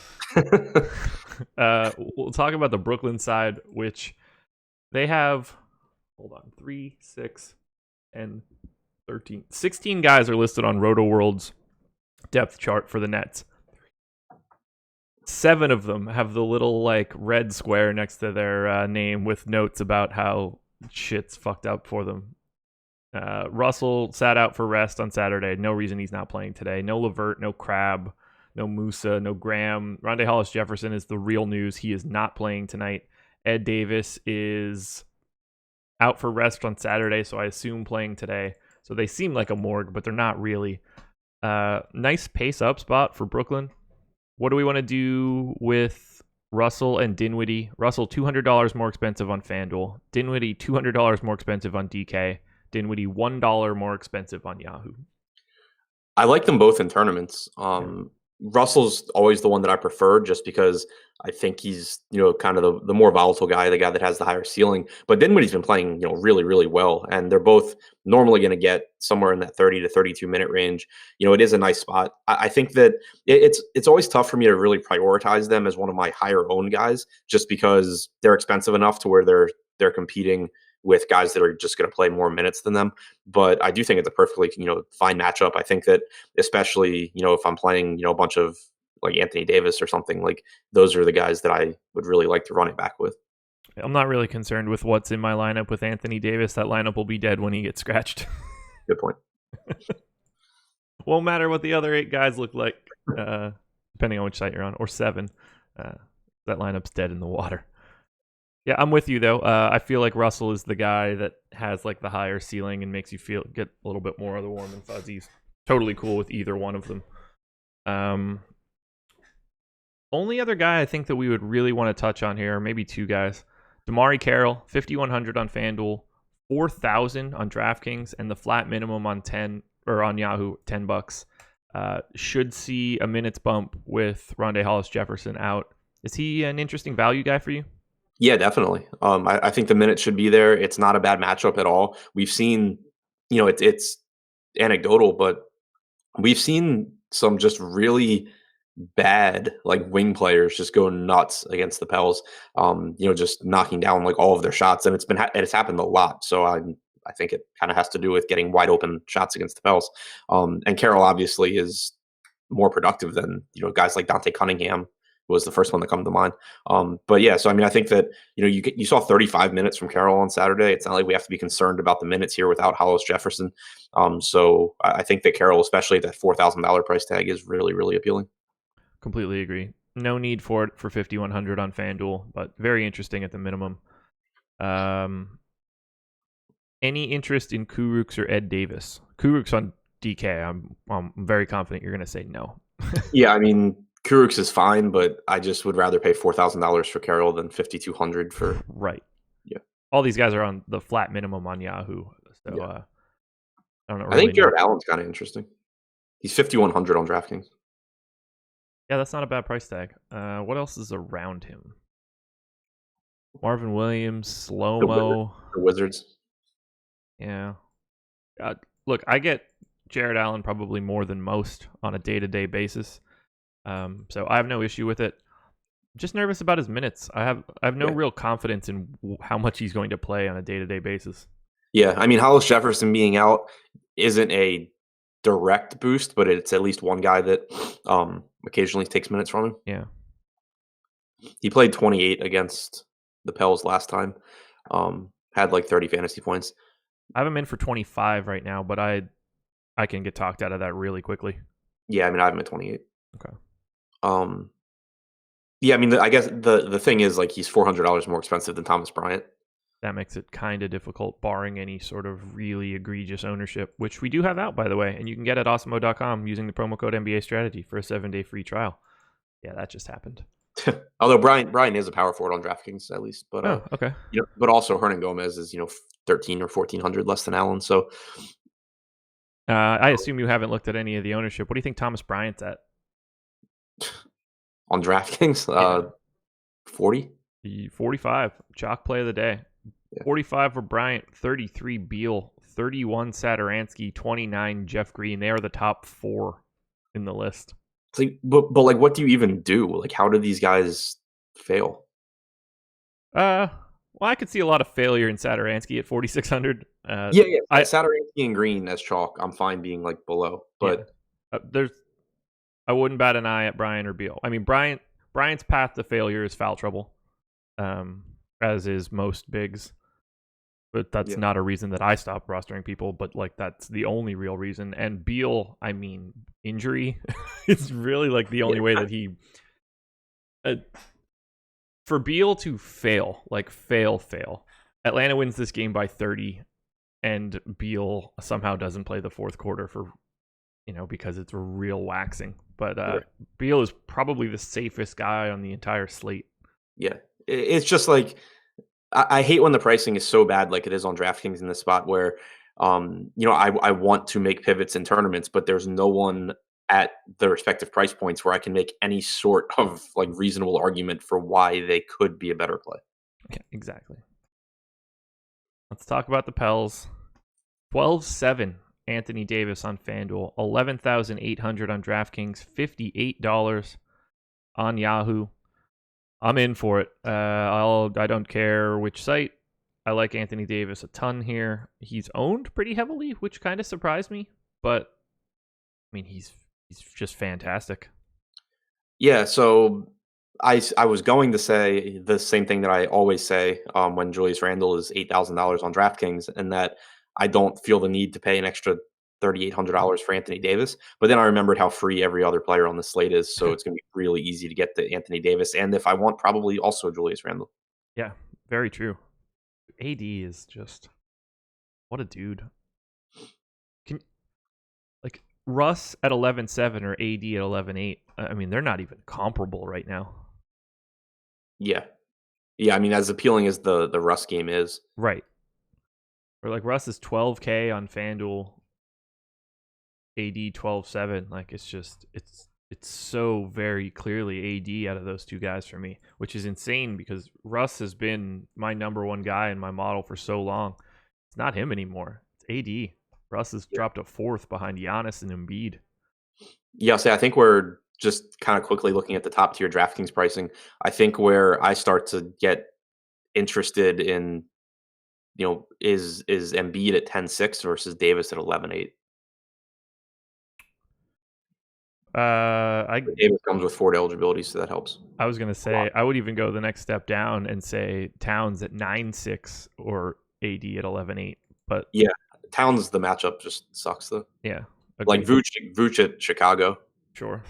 We'll talk about the Brooklyn side, which they have, 3, 6, and 13. 16 guys are listed on RotoWorld's depth chart for the Nets. 7 of them have the little like red square next to their name with notes about how shit's fucked up for them. Russell sat out for rest on Saturday. No reason he's not playing today. No LeVert, no Crabbe, no Musa, no Graham. Rondae Hollis-Jefferson is the real news. He is not playing tonight. Ed Davis is out for rest on Saturday, so I assume playing today. So they seem like a morgue, but they're not really. Nice pace up spot for Brooklyn. What do we want to do with Russell and Dinwiddie? Russell, $200 more expensive on FanDuel. Dinwiddie, $200 more expensive on DK. Dinwiddie, $1 more expensive on Yahoo. I like them both in tournaments. Russell's always the one that I prefer just because I think he's, kind of the more volatile guy, the guy that has the higher ceiling. But Dinwiddie's been playing, really, really well. And they're both normally going to get somewhere in that 30 to 32 minute range. It is a nice spot. I think that it's always tough for me to really prioritize them as one of my higher owned guys just because they're expensive enough to where they're competing with guys that are just going to play more minutes than them. But I do think it's a perfectly, fine matchup. I think that especially, if I'm playing, a bunch of like Anthony Davis or something, like those are the guys that I would really like to run it back with. I'm not really concerned with what's in my lineup with Anthony Davis. That lineup will be dead when he gets scratched. Good point. Won't matter what the other 8 guys look like. depending on which site you're on, or 7. That lineup's dead in the water. Yeah, I'm with you though. I feel like Russell is the guy that has like the higher ceiling and makes you get a little bit more of the warm and fuzzies. Totally cool with either one of them. Only other guy I think that we would really want to touch on here, or maybe 2 guys. Damari Carroll, 5,100 on FanDuel, 4,000 on DraftKings, and the flat minimum on Yahoo, $10. Should see a minutes bump with Rondae Hollis-Jefferson out. Is he an interesting value guy for you? Yeah, definitely. I think the minutes should be there. It's not a bad matchup at all. We've seen, it's anecdotal, but we've seen some just really bad like wing players just go nuts against the Pels. Just knocking down like all of their shots, and it's happened a lot. So I think it kind of has to do with getting wide open shots against the Pels. And Carroll obviously is more productive than guys like Dante Cunningham was the first one that come to mind. But yeah, so I mean, I think that you saw 35 minutes from Carroll on Saturday. It's not like we have to be concerned about the minutes here without Hollis-Jefferson. So I think that Carroll, especially at that $4,000 price tag, is really, really appealing. Completely agree. No need for it for 5,100 on FanDuel, but very interesting at the minimum. Any interest in Kurucs or Ed Davis? Kurucs on DK. I'm very confident you're going to say no. Yeah, I mean, Kurucs is fine, but I just would rather pay $4,000 for Carroll than $5,200 for. Right. Yeah. All these guys are on the flat minimum on Yahoo, so yeah. I don't know. I think Jared Allen's kind of interesting. He's 5,100 on DraftKings. Yeah, that's not a bad price tag. What else is around him? Marvin Williams, Slow-Mo. The Wizards. Yeah. Look, I get Jared Allen probably more than most on a day-to-day basis. So I have no issue with it. Just nervous about his minutes. I have no real confidence in how much he's going to play on a day-to-day basis. Yeah, I mean, Hollis-Jefferson being out isn't a direct boost, but it's at least one guy that occasionally takes minutes from him. Yeah. He played 28 against the Pels last time. Had like 30 fantasy points. I have him in for 25 right now, but I can get talked out of that really quickly. Yeah, I mean, I have him at 28. Okay. Yeah, I mean, I guess the thing is like he's $400 more expensive than Thomas Bryant. That makes it kind of difficult, barring any sort of really egregious ownership, which we do have out, by the way, and you can get at awesemo.com using the promo code NBA Strategy for a 7-day free trial. Yeah, that just happened. Although Brian is a power forward on DraftKings at least, but okay. But also Hernangomez is 13 or 1,400 less than Allen. So I assume you haven't looked at any of the ownership. What do you think Thomas Bryant's at? On DraftKings, 40, 45. Chalk play of the day. Yeah. 45 for Bryant, 33 Beal, 31 Satoransky, 29 Jeff Green. They are the top 4 in the list. It's like, but like, what do you even do? Like, how do these guys fail? Well, I could see a lot of failure in Satoransky at 4,600. Yeah. Satoransky and Green as chalk, I'm fine being like below, but I wouldn't bat an eye at Bryant or Beal. I mean, Bryant's path to failure is foul trouble, as is most bigs. But that's not a reason that I stop rostering people, but like that's the only real reason. And Beal, I mean, injury is really like the only way that he for Beal to fail. Atlanta wins this game by 30 and Beal somehow doesn't play the fourth quarter for because it's a real waxing. But Beal is probably the safest guy on the entire slate. Yeah. It's just like I hate when the pricing is so bad like it is on DraftKings in this spot where, I want to make pivots in tournaments, but there's no one at the respective price points where I can make any sort of like reasonable argument for why they could be a better play. Okay, exactly. Let's talk about the Pels. 12-7, Anthony Davis on FanDuel. 11,800 on DraftKings. $58 on Yahoo. I'm in for it. I don't care which site. I like Anthony Davis a ton here. He's owned pretty heavily, which kind of surprised me. But I mean, he's just fantastic. Yeah. So I was going to say the same thing that I always say when Julius Randle is $8,000 on DraftKings, and that I don't feel the need to pay an extra $3,800 for Anthony Davis. But then I remembered how free every other player on the slate is, so it's going to be really easy to get the Anthony Davis. And if I want, probably also Julius Randle. Yeah, very true. AD is just what a dude. Like Russ at 11-7 or AD at 11-8. I mean, they're not even comparable right now. Yeah. Yeah, I mean, as appealing as the Russ game is. Right. Or like Russ is 12K on FanDuel, AD 12-7. Like it's so very clearly AD out of those two guys for me, which is insane because Russ has been my number one guy in my model for so long. It's not him anymore. It's AD. Russ has dropped a fourth behind Giannis and Embiid. Yeah, I think we're just kind of quickly looking at the top tier DraftKings pricing. I think where I start to get interested in, is Embiid at 10-6 versus Davis at 11-8. Davis comes with 4 eligibility, so that helps. I was going to say, I would even go the next step down and say Towns at 9-6 or AD at 11-8. But yeah, Towns, the matchup just sucks though. Yeah. Like Vooch at Chicago. Sure.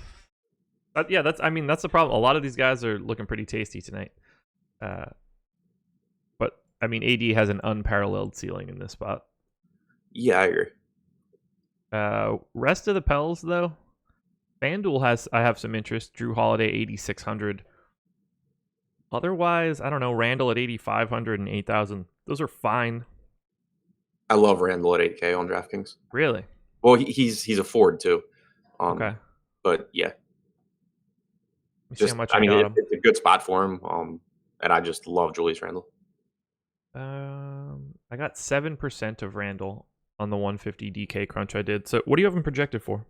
But yeah, that's the problem. A lot of these guys are looking pretty tasty tonight. But I mean, AD has an unparalleled ceiling in this spot. Yeah, I agree. Rest of the Pels though, FanDuel I have some interest. Drew Holiday 8,600. Otherwise, I don't know. Randall at 8,500 and 8,000. Those are fine. I love Randall at 8K on DraftKings. Really? Well, he's a forward too. Okay. But yeah, see how much I got him. It's a good spot for him. And I just love Julius Randle. I got 7% of Randall on the 150 DK crunch I did. So what do you have him projected for?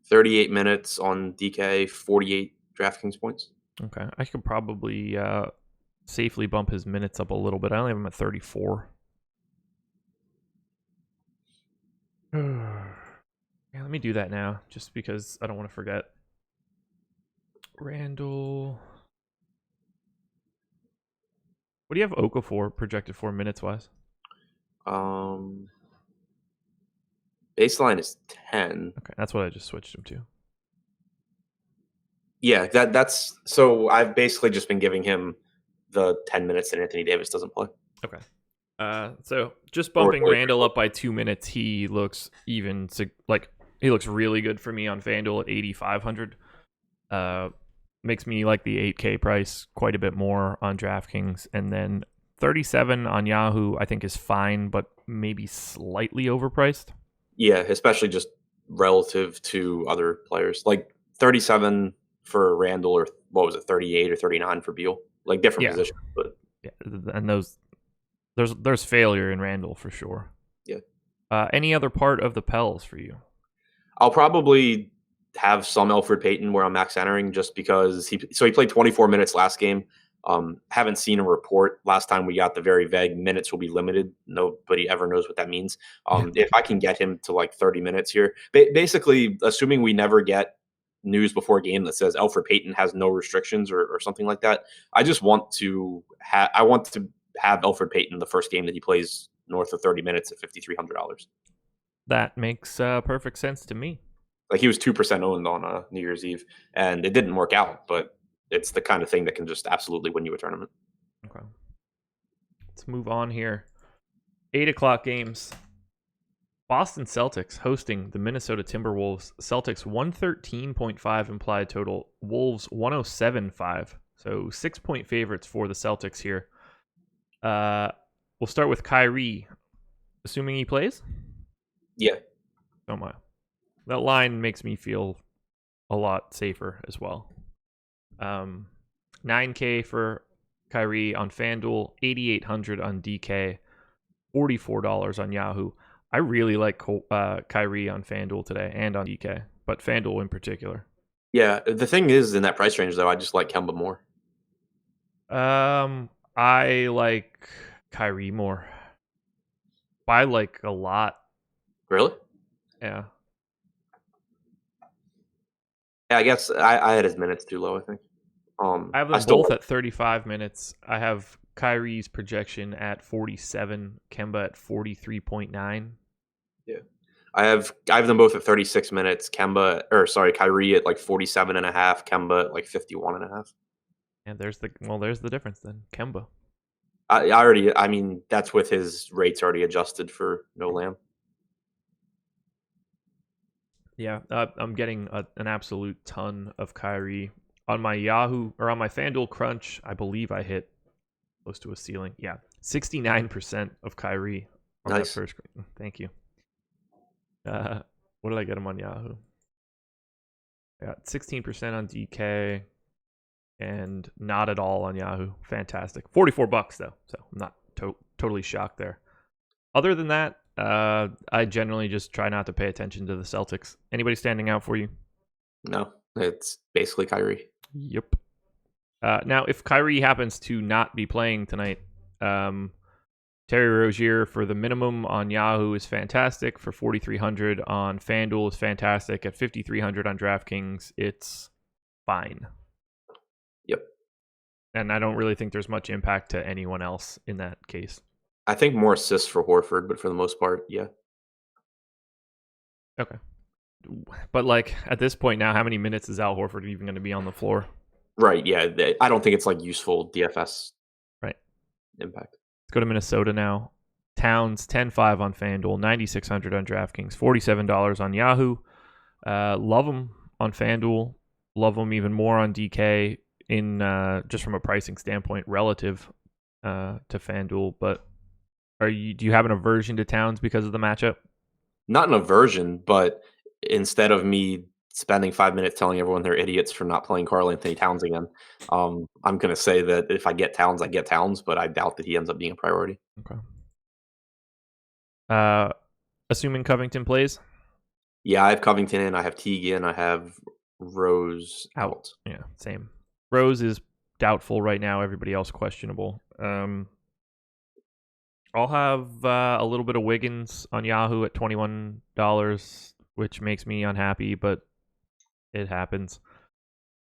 38 minutes on DK, 48 DraftKings points. Okay, I could probably safely bump his minutes up a little bit. I only have him at 34. Yeah, let me do that now, just because I don't want to forget. Randall. What do you have Okafor projected for minutes wise? Baseline is 10. Okay, that's what I just switched him to. Yeah, that's so I've basically just been giving him the 10 minutes that Anthony Davis doesn't play. Okay. So just bumping Randall up by 2 minutes, he looks he looks really good for me on FanDuel at 8,500. Makes me like the 8K price quite a bit more on DraftKings, and then 37 on Yahoo I think is fine, but maybe slightly overpriced. Yeah, especially just relative to other players. Like 37 for Randall, or what was it, 38 or 39 for Beal? Like different positions, but yeah, and there's failure in Randall for sure. Yeah. Any other part of the Pels for you? I'll probably have some Elfrid Payton where I'm max entering, just because he played 24 minutes last game. Haven't seen a report. Last time we got the very vague minutes will be limited. Nobody ever knows what that means. If I can get him to like 30 minutes here, basically assuming we never get news before a game that says Elfrid Payton has no restrictions or something like that, I just want to have Elfrid Payton the first game that he plays north of 30 minutes at $5,300. That makes perfect sense to me. Like he was 2% owned on New Year's Eve, and it didn't work out, but it's the kind of thing that can just absolutely win you a tournament. Okay. Let's move on here. 8 o'clock games. Boston Celtics hosting the Minnesota Timberwolves. Celtics 113.5 implied total. Wolves 107.5. So 6-point favorites for the Celtics here. We'll start with Kyrie. Assuming he plays? Yeah. Oh my. That line makes me feel a lot safer as well. 9K for Kyrie on FanDuel, 8,800 on DK, $44 on Yahoo. I really like Kyrie on FanDuel today and on DK, but FanDuel in particular. Yeah, the thing is, in that price range, though, I just like Kemba more. I like Kyrie more. By like a lot. Really? Yeah. Yeah, I guess I had his minutes too low, I think. I have them both at 35 minutes. I have Kyrie's projection at 47, Kemba at 43.9. Yeah. I have them both at 36 minutes. Kyrie at like 47.5. Kemba at like 51.5. And there's the difference then. Kemba. I mean, that's with his rates already adjusted for no Lamb. Yeah, I'm getting an absolute ton of Kyrie on my Yahoo or on my FanDuel Crunch. I believe I hit close to a ceiling. Yeah, 69% of Kyrie on that Nice. first screen. Thank you. What did I get him on Yahoo? I got 16% on DK and not at all on Yahoo. Fantastic. $44 though, so I'm not totally shocked there. Other than that, I generally just try not to pay attention to the Celtics. Anybody standing out for you? No, it's basically Kyrie. Yep. Now, if Kyrie happens to not be playing tonight, Terry Rozier for the minimum on Yahoo is fantastic. For 4,300 on FanDuel is fantastic. At 5,300 on DraftKings, it's fine. Yep. And I don't really think there's much impact to anyone else in that case. I think more assists for Horford, but for the most part, yeah. Okay. But like at this point now, how many minutes is Al Horford even going to be on the floor? Right, yeah. I don't think it's like useful DFS right impact. Let's go to Minnesota now. Towns 10-5 on FanDuel, 9,600 on DraftKings, $47 on Yahoo. Love them on FanDuel. Love them even more on DK in just from a pricing standpoint relative to FanDuel. But do you have an aversion to Towns because of the matchup? Not an aversion, but instead of me spending 5 minutes telling everyone they're idiots for not playing Karl Anthony Towns again, I'm going to say that if I get Towns, I get Towns, but I doubt that he ends up being a priority. Okay. Assuming Covington plays? Yeah, I have Covington in. I have Teague in. I have Rose out. Yeah, same. Rose is doubtful right now. Everybody else questionable. I'll have a little bit of Wiggins on Yahoo at $21, which makes me unhappy, but it happens.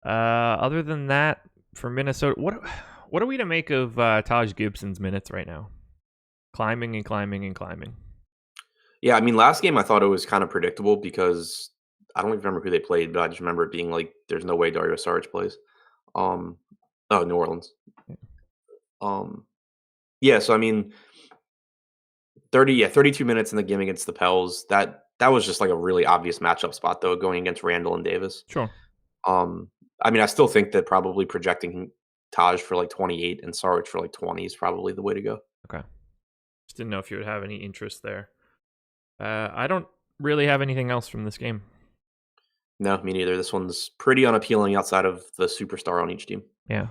Other than that, for Minnesota, what are we to make of Taj Gibson's minutes right now? Climbing and climbing and climbing. Yeah, I mean, last game I thought it was kind of predictable because I don't even remember who they played, but I just remember it being like, there's no way Dario Saric plays. New Orleans. Yeah, so I mean, 32 minutes in the game against the Pels. That was just like a really obvious matchup spot though, going against Randall and Davis. Sure. I mean, I still think that probably projecting Taj for like 28 and Saric for like 20 is probably the way to go. Okay. Just didn't know if you would have any interest there. I don't really have anything else from this game. No, me neither. This one's pretty unappealing outside of the superstar on each team. Yeah.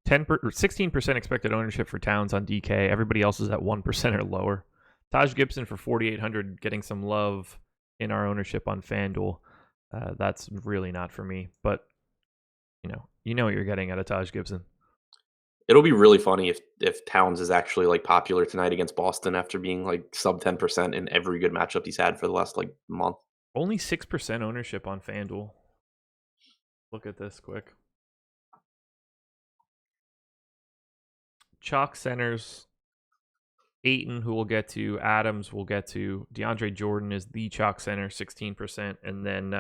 16% expected ownership for Towns on DK. Everybody else is at 1% or lower. Taj Gibson for 4,800 getting some love in our ownership on FanDuel. That's really not for me, but you know what you're getting out of Taj Gibson. It'll be really funny if Towns is actually like popular tonight against Boston after being like sub 10% in every good matchup he's had for the last like month. Only 6% ownership on FanDuel. Look at this quick. Chalk centers. Ayton, who we'll get to. Adams, we'll get to. DeAndre Jordan is the chalk center, 16%. And then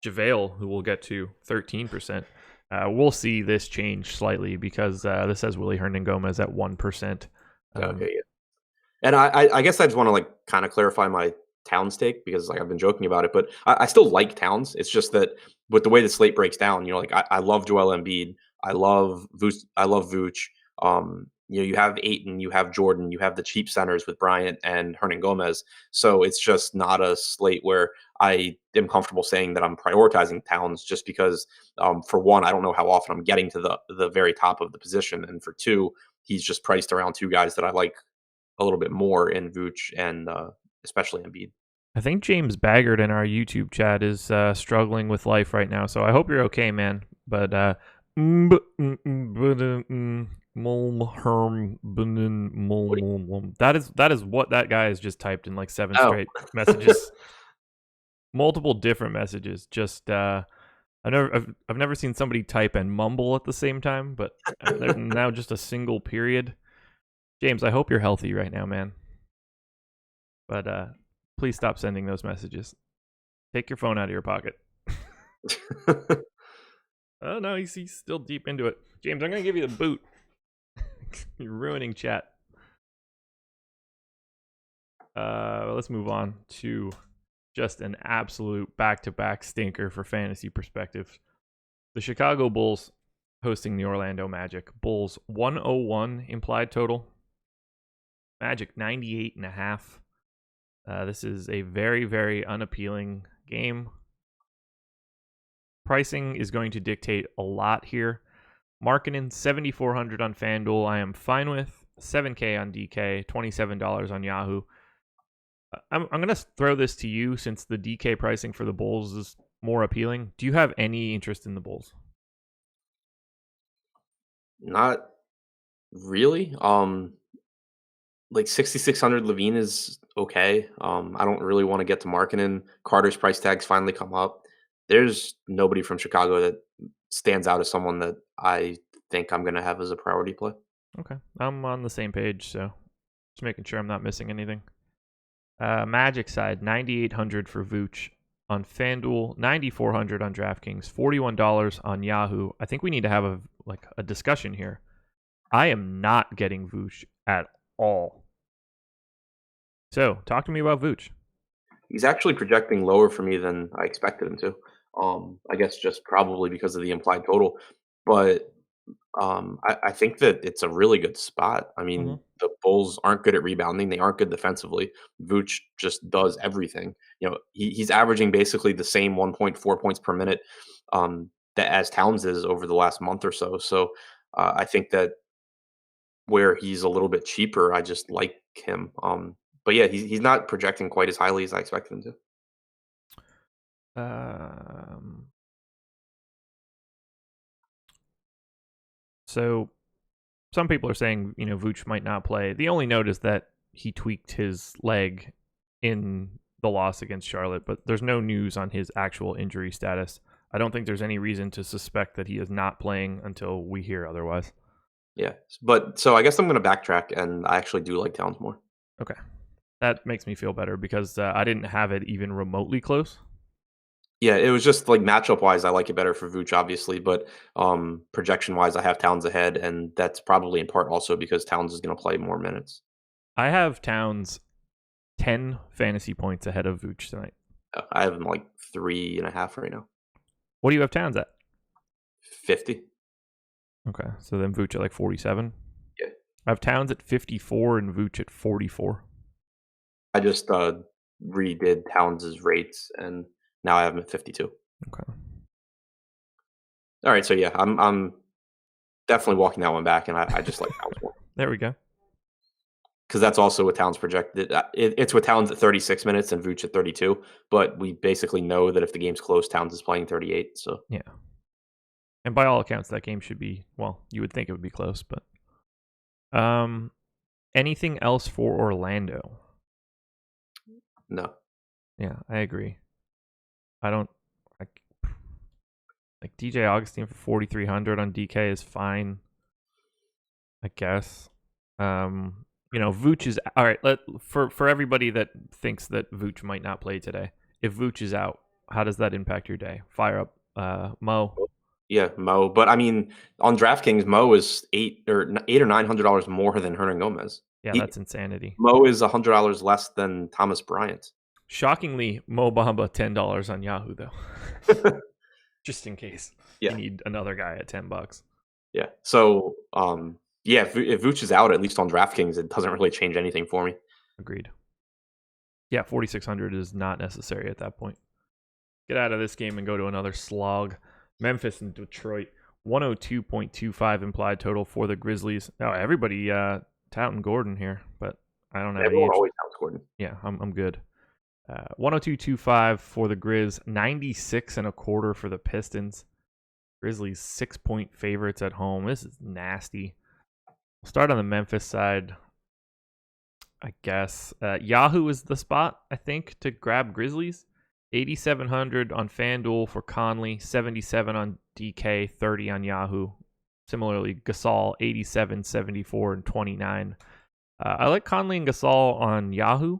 JaVale, who we'll get to, 13%. We'll see this change slightly because this has Willie Hernan-Gomez at 1%. Okay, yeah. And I guess I just want to like kind of clarify my Towns take because like I've been joking about it, but I still like Towns. It's just that with the way the slate breaks down, like I love Joel Embiid. I love Vooch. You have Ayton, you have Jordan, you have the cheap centers with Bryant and Hernan-Gomez. So it's just not a slate where I am comfortable saying that I'm prioritizing Towns just because, for one, I don't know how often I'm getting to the very top of the position. And for two, he's just priced around two guys that I like a little bit more in Vooch and especially Embiid. I think James Baggert in our YouTube chat is struggling with life right now. So I hope you're okay, man. But that is what that guy has just typed in like 7 straight messages. Multiple different messages. Just I've never seen somebody type and mumble at the same time, but now just a single period. James, I hope you're healthy right now, man. But Please stop sending those messages. Take your phone out of your pocket. Oh, no, he's still deep into it. James, I'm going to give you the boot. You're ruining chat. Let's move on to just an absolute back-to-back stinker for fantasy perspective. The Chicago Bulls hosting the Orlando Magic. Bulls 101 implied total. Magic 98.5. This is a very, very unappealing game. Pricing is going to dictate a lot here. Markkanen 7,400 on FanDuel. I am fine with $7K on DK, $27 on Yahoo. I'm going to throw this to you since the DK pricing for the Bulls is more appealing. Do you have any interest in the Bulls? Not really. Like 6,600 Levine is okay. I don't really want to get to Markkanen. Carter's price tags finally come up. There's nobody from Chicago that stands out as someone that I think I'm going to have as a priority play. Okay. I'm on the same page, so just making sure I'm not missing anything. Magic side, 9,800 for Vooch on FanDuel, 9,400 on DraftKings, $41 on Yahoo. I think we need to have a discussion here. I am not getting Vooch at all. So, talk to me about Vooch. He's actually projecting lower for me than I expected him to. I guess just probably because of the implied total. But I think that it's a really good spot. I mean, the Bulls aren't good at rebounding. They aren't good defensively. Vooch just does everything. He's averaging basically the same 1.4 points per minute that as Towns is over the last month or so. So I think that where he's a little bit cheaper, I just like him. But yeah, he's not projecting quite as highly as I expected him to. So some people are saying, Vooch might not play. The only note is that he tweaked his leg in the loss against Charlotte, but there's no news on his actual injury status. I don't think there's any reason to suspect that he is not playing until we hear otherwise. Yeah, but so I guess I'm going to backtrack, and I actually do like Towns more. Okay. That makes me feel better because I didn't have it even remotely close. Yeah, it was just like matchup-wise, I like it better for Vooch, obviously, but projection-wise, I have Towns ahead, and that's probably in part also because Towns is going to play more minutes. I have Towns 10 fantasy points ahead of Vooch tonight. I have him like 3.5 right now. What do you have Towns at? 50. Okay, so then Vooch at like 47? Yeah. I have Towns at 54 and Vooch at 44. I just redid Towns' rates, and now I have him at 52. Okay. All right, so yeah, I'm definitely walking that one back, and I just like Towns more. There we go. Because that's also what Towns projected. It's with Towns at 36 minutes and Vooch at 32, but we basically know that if the game's close, Towns is playing 38. So yeah. And by all accounts, that game should be, well, you would think it would be close, but anything else for Orlando? No. Yeah, I agree. I don't like DJ Augustine for 4,300 on DK is fine, I guess. Vooch is all right. For everybody that thinks that Vooch might not play today, if Vooch is out, how does that impact your day? Fire up Mo. Yeah, Mo. But I mean, on DraftKings, Mo is $800 or $900 more than Hernangomez. Yeah, that's insanity. Mo is $100 less than Thomas Bryant. Shockingly, Mo Bamba $10 on Yahoo though, just in case you need another guy at $10. Yeah. So, if Vooch is out, at least on DraftKings, it doesn't really change anything for me. Agreed. Yeah, 4,600 is not necessary at that point. Get out of this game and go to another slog. Memphis and Detroit, 102.25 implied total for the Grizzlies. Now everybody touting Gordon here, but I don't know. Everyone always touts Gordon. Yeah, I'm good. 102.25 for the Grizz, 96.25 for the Pistons. Grizzlies 6-point favorites at home. This is nasty. We'll start on the Memphis side, I guess. Yahoo is the spot, I think, to grab Grizzlies. 8,700 on FanDuel for Conley, 77 on DK, 30 on Yahoo. Similarly, Gasol, 87, 74, and 29. I like Conley and Gasol on Yahoo.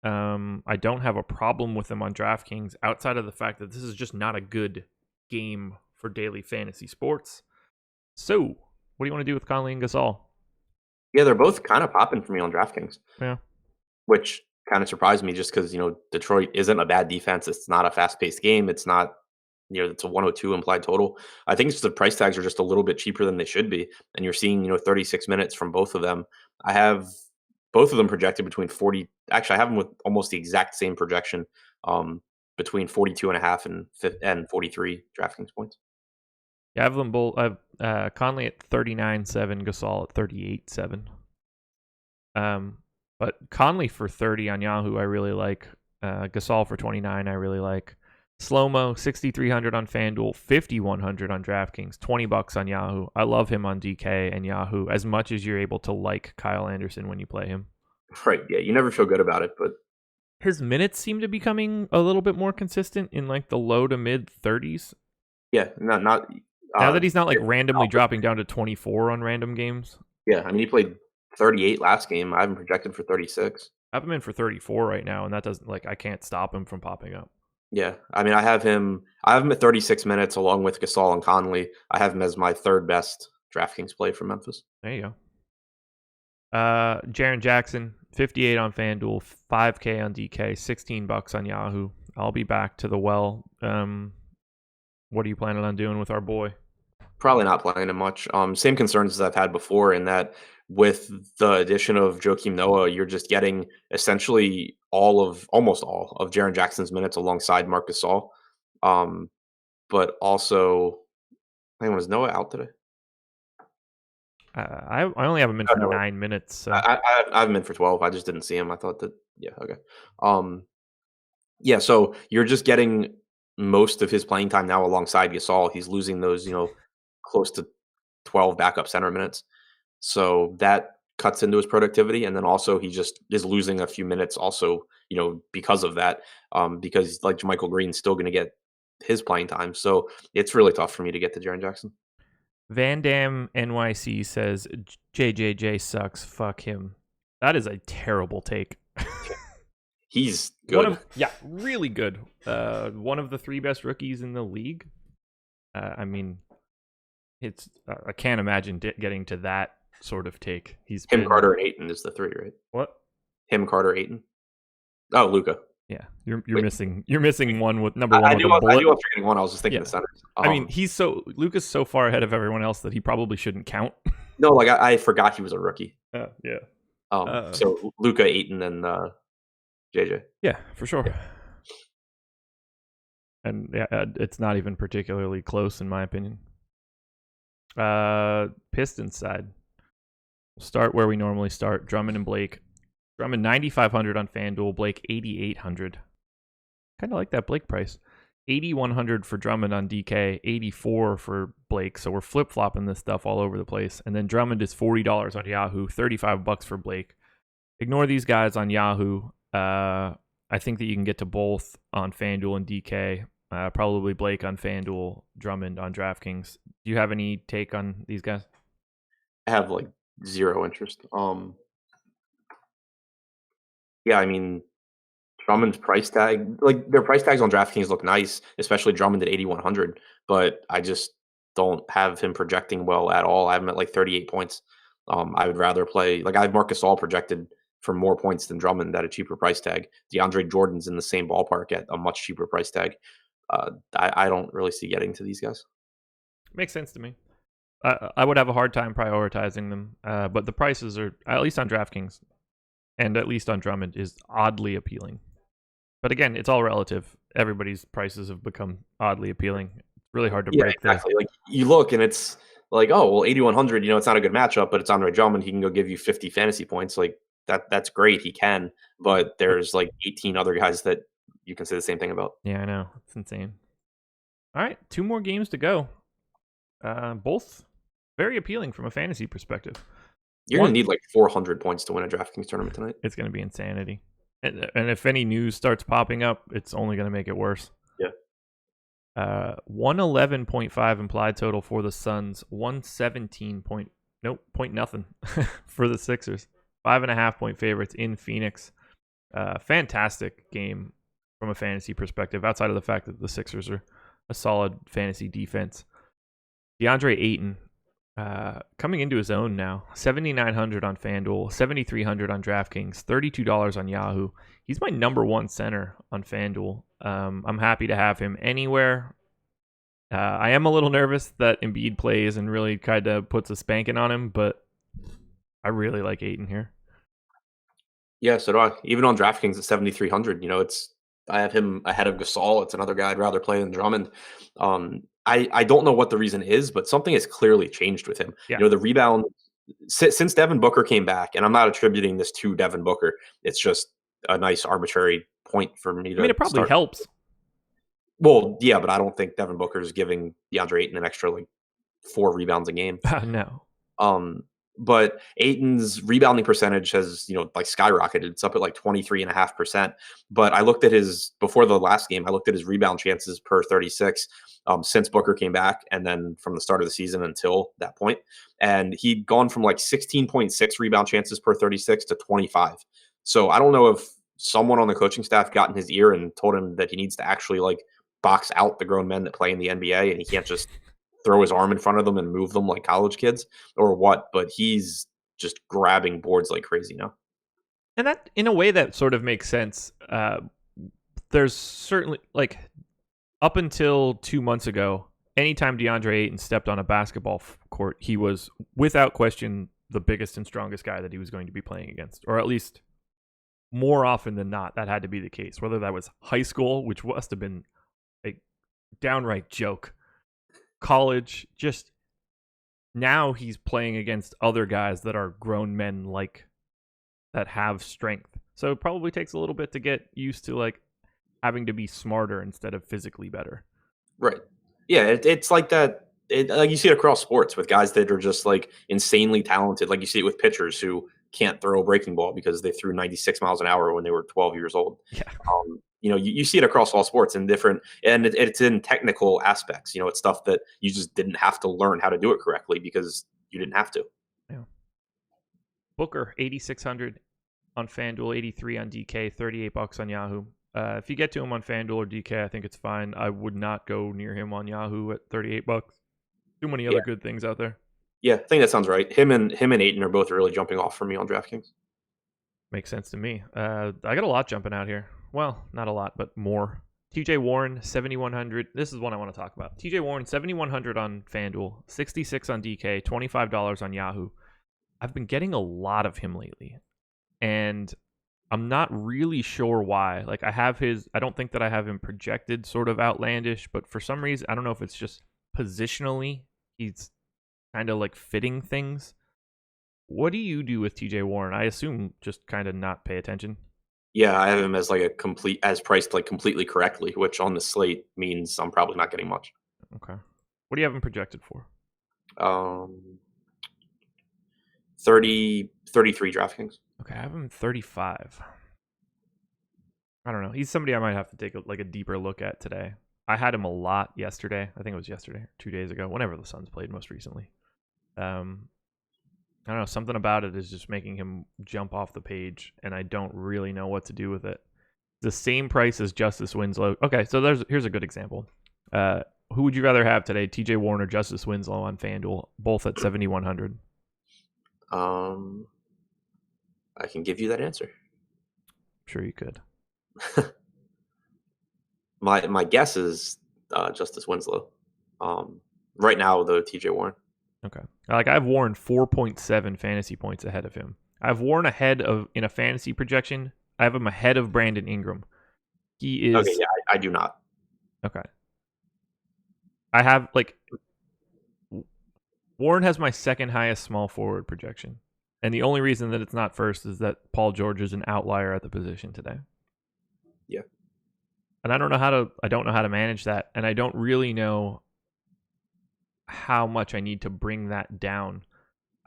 I don't have a problem with him on DraftKings outside of the fact that this is just not a good game for daily fantasy sports. So, what do you want to do with Conley and Gasol? Yeah, they're both kind of popping for me on DraftKings. Yeah. Which kind of surprised me just because, Detroit isn't a bad defense. It's not a fast-paced game. It's not, it's a 102 implied total. I think it's just the price tags are just a little bit cheaper than they should be. And you're seeing, 36 minutes from both of them. I have both of them projected between 40. Actually, I have them with almost the exact same projection between 42 and a half and 43 DraftKings points. Yeah, I have them both. I have Conley at 39.7, Gasol at 38.7. But Conley for 30 on Yahoo, I really like. Gasol for 29, I really like. Slow-mo, 6,300 on FanDuel, 5,100 on DraftKings, $20 on Yahoo. I love him on DK and Yahoo as much as you're able to like Kyle Anderson when you play him. Right, yeah, you never feel good about it, but his minutes seem to be becoming a little bit more consistent in like the low to mid 30s. Yeah, not now that he's not like randomly dropping down to 24 on random games. Yeah, I mean, he played 38 last game. I haven't projected for 36. I have him in for 34 right now, and that doesn't I can't stop him from popping up. Yeah, I mean, I have him at 36 minutes along with Gasol and Conley. I have him as my third best DraftKings play for Memphis. There you go. Jaren Jackson, 58 on FanDuel, 5K on DK, $16 on Yahoo. I'll be back to the well. What are you planning on doing with our boy? Probably not playing him much. Same concerns as I've had before in that with the addition of Joakim Noah, you're just getting essentially almost all of Jaren Jackson's minutes alongside Marc Gasol. But also, hang on, is Noah out today? I only have him in for 9 minutes. So. I have him in for 12. I just didn't see him. I thought that, yeah, okay. Yeah, so you're just getting most of his playing time now alongside Gasol. He's losing those, close to 12 backup center minutes. So that cuts into his productivity. And then also he just is losing a few minutes also, because of that, because like JaMychal Green's still going to get his playing time. So it's really tough for me to get to Jaren Jackson. Van Dam NYC says JJJ sucks. Fuck him. That is a terrible take. He's good. Really good. One of the 3 best rookies in the league. I mean, it's I can't imagine getting to that sort of take. Carter, and Ayton is the 3, right? What? Him, Carter, Ayton. Oh, Luka. Yeah, you're missing one with number 1. I knew I was forgetting one. I was just thinking the centers. I mean, Luka's so far ahead of everyone else that he probably shouldn't count. No, I forgot he was a rookie. Yeah. So Luka, Ayton, and JJ. Yeah, for sure. Yeah. And yeah, it's not even particularly close in my opinion. Pistons side. We'll start where we normally start. Drummond and Blake. Drummond 9,500 on FanDuel. Blake 8,800. Kind of like that Blake price. 8,100 for Drummond on DK. 84 for Blake. So we're flip flopping this stuff all over the place. And then Drummond is $40 on Yahoo. $35 for Blake. Ignore these guys on Yahoo. I think that you can get to both on FanDuel and DK. Probably Blake on FanDuel, Drummond on DraftKings. Do you have any take on these guys? I have zero interest. Yeah, I mean, Drummond's price tag, their price tags on DraftKings look nice, especially Drummond at 8,100. But I just don't have him projecting well at all. I have him at 38 points. I would rather play I have Marc Gasol projected for more points than Drummond at a cheaper price tag. DeAndre Jordan's in the same ballpark at a much cheaper price tag. I don't really see getting to these guys. Makes sense to me. I would have a hard time prioritizing them, but the prices are, at least on DraftKings and at least on Drummond, is oddly appealing. But again, it's all relative. Everybody's prices have become oddly appealing. It's really hard to break exactly. You look and it's 8,100, it's not a good matchup, but it's Andre Drummond. He can go give you 50 fantasy points. That's great. He can, but there's 18 other guys that you can say the same thing about. Yeah, I know. It's insane. All right, 2 more games to go. Both very appealing from a fantasy perspective. You're going to need 400 points to win a DraftKings tournament tonight. It's going to be insanity. And if any news starts popping up, it's only going to make it worse. Yeah. 111.5 implied total for the Suns. 117 point nothing for the Sixers. 5.5 point favorites in Phoenix. Fantastic game from a fantasy perspective, outside of the fact that the Sixers are a solid fantasy defense. DeAndre Ayton, coming into his own now. 7,900 on FanDuel, 7,300 on DraftKings, $32 on Yahoo. He's my number one center on FanDuel. I'm happy to have him anywhere. I am a little nervous that Embiid plays and really kind of puts a spanking on him, but I really like Ayton here. Yeah, so do I. Even on DraftKings at 7,300, I have him ahead of Gasol. It's another guy I'd rather play than Drummond. I don't know what the reason is, but something has clearly changed with him. Yeah. The rebound since Devin Booker came back, and I'm not attributing this to Devin Booker. It's just a nice arbitrary point for me to. I mean, it probably helps. Well, yeah, but I don't think Devin Booker is giving DeAndre Ayton an extra 4 rebounds a game. No. But Ayton's rebounding percentage has, skyrocketed. It's up at 23.5%. But I looked at before the last game, I looked at his rebound chances per 36 since Booker came back, and then from the start of the season until that point. And he'd gone from 16.6 rebound chances per 36 to 25. So I don't know if someone on the coaching staff got in his ear and told him that he needs to actually box out the grown men that play in the NBA, and he can't just throw his arm in front of them and move them like college kids or what, but he's just grabbing boards like crazy now. And that, in a way, that sort of makes sense. There's certainly, up until 2 months ago, anytime DeAndre Ayton stepped on a basketball court, he was, without question, the biggest and strongest guy that he was going to be playing against, or at least more often than not, that had to be the case. Whether that was high school, which must have been a downright joke, college, just now he's playing against other guys that are grown men that have strength. So it probably takes a little bit to get used to having to be smarter instead of physically better. Right. Yeah, it's like that. You see it across sports with guys that are just insanely talented. You see it with pitchers who can't throw a breaking ball because they threw 96 miles an hour when they were 12 years old. Yeah. You see it across all sports and it's in technical aspects. It's stuff that you just didn't have to learn how to do it correctly because you didn't have to. Yeah. Booker, 8,600 on FanDuel, 83 on DK, $38 on Yahoo. If you get to him on FanDuel or DK, I think it's fine. I would not go near him on Yahoo at $38. Too many other good things out there. Yeah, I think that sounds right. Him and Ayton are both really jumping off for me on DraftKings. Makes sense to me. I got a lot jumping out here. Well, not a lot, but more. TJ Warren, 7,100. This is one I want to talk about. TJ Warren, 7,100 on FanDuel, 66 on DK, $25 on Yahoo. I've been getting a lot of him lately, and I'm not really sure why. I don't think that I have him projected sort of outlandish, but for some reason, I don't know if it's just positionally, he's kind of fitting things. What do you do with TJ Warren? I assume just kind of not pay attention. Yeah, I have him as priced completely correctly, which on the slate means I'm probably not getting much. Okay. What do you have him projected for? 33 DraftKings. Okay, I have him 35. I don't know. He's somebody I might have to take a deeper look at today. I had him a lot yesterday. I think it was yesterday, 2 days ago, whenever the Suns played most recently. I don't know. Something about it is just making him jump off the page, and I don't really know what to do with it. The same price as Justice Winslow. Okay, so here's a good example. Who would you rather have today, TJ Warren or Justice Winslow on FanDuel, both at 7,100? I can give you that answer. I'm sure you could. My guess is Justice Winslow. Right now, though, TJ Warren. Okay. I have Warren 4.7 fantasy points ahead of him. I have Warren ahead of, in a fantasy projection, I have him ahead of Brandon Ingram. He is... Okay, yeah, I do not. Okay. I have, Warren has my second highest small forward projection. And the only reason that it's not first is that Paul George is an outlier at the position today. Yeah. And I don't know how to manage that. And I don't really know how much I need to bring that down.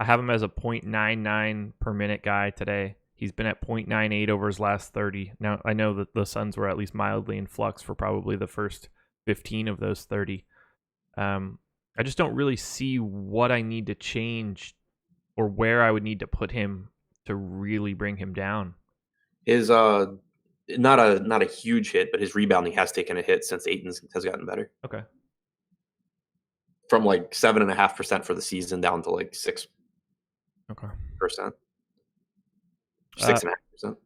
I have him as a 0.99 per minute guy today. He's been at 0.98 over his last 30. Now, I know that the Suns were at least mildly in flux for probably the first 15 of those 30. I just don't really see what I need to change or where I would need to put him to really bring him down. His not a huge hit, but his rebounding has taken a hit since Ayton has gotten better. Okay. From like 7.5% for the season down to like 6%, Okay. 6.5%.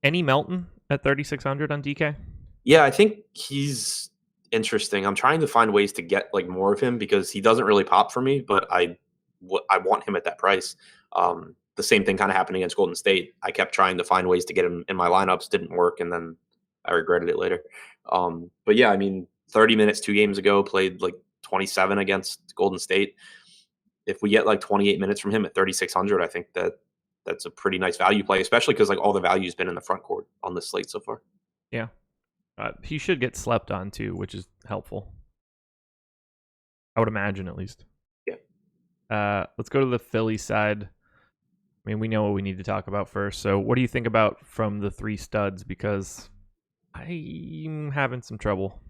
Any Melton at 3,600 on DK? Yeah, I think he's interesting. I'm trying to find ways to get like more of him because he doesn't really pop for me, but I want him at that price. The same thing kind of happened against Golden State. I kept trying to find ways to get him in my lineups, didn't work, and then I regretted it later. But yeah, I mean, 30 minutes 2 games ago, played like 27 against Golden State. If we get like 28 minutes from him at 3,600, I think that's a pretty nice value play, especially because like all the value's been in the front court on this slate so far. Yeah. He should get slept on too, which is helpful. I would imagine at least. Yeah. Let's go to the Philly side. I mean, we know what we need to talk about first. So what do you think about from the three studs? Because I'm having some trouble.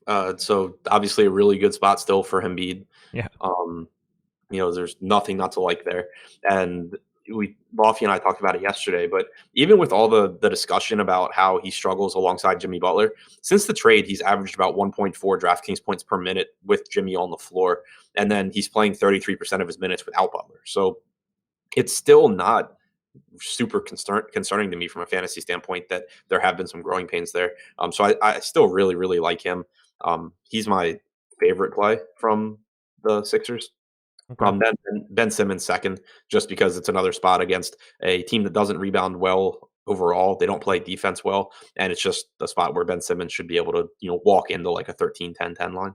So obviously a really good spot still for Embiid. Yeah. There's nothing not to like there. And Lofty and I talked about it yesterday, but even with all the discussion about how he struggles alongside Jimmy Butler, since the trade, he's averaged about 1.4 DraftKings points per minute with Jimmy on the floor. And then he's playing 33% of his minutes without Butler. So it's still not super concerning to me from a fantasy standpoint that there have been some growing pains there. So I still really, really like him. He's my favorite play from the Sixers. Okay. Ben Simmons second, just because it's another spot against a team that doesn't rebound well overall. They don't play defense well, and it's just a spot where Ben Simmons should be able to walk into like a 13-10-10 line.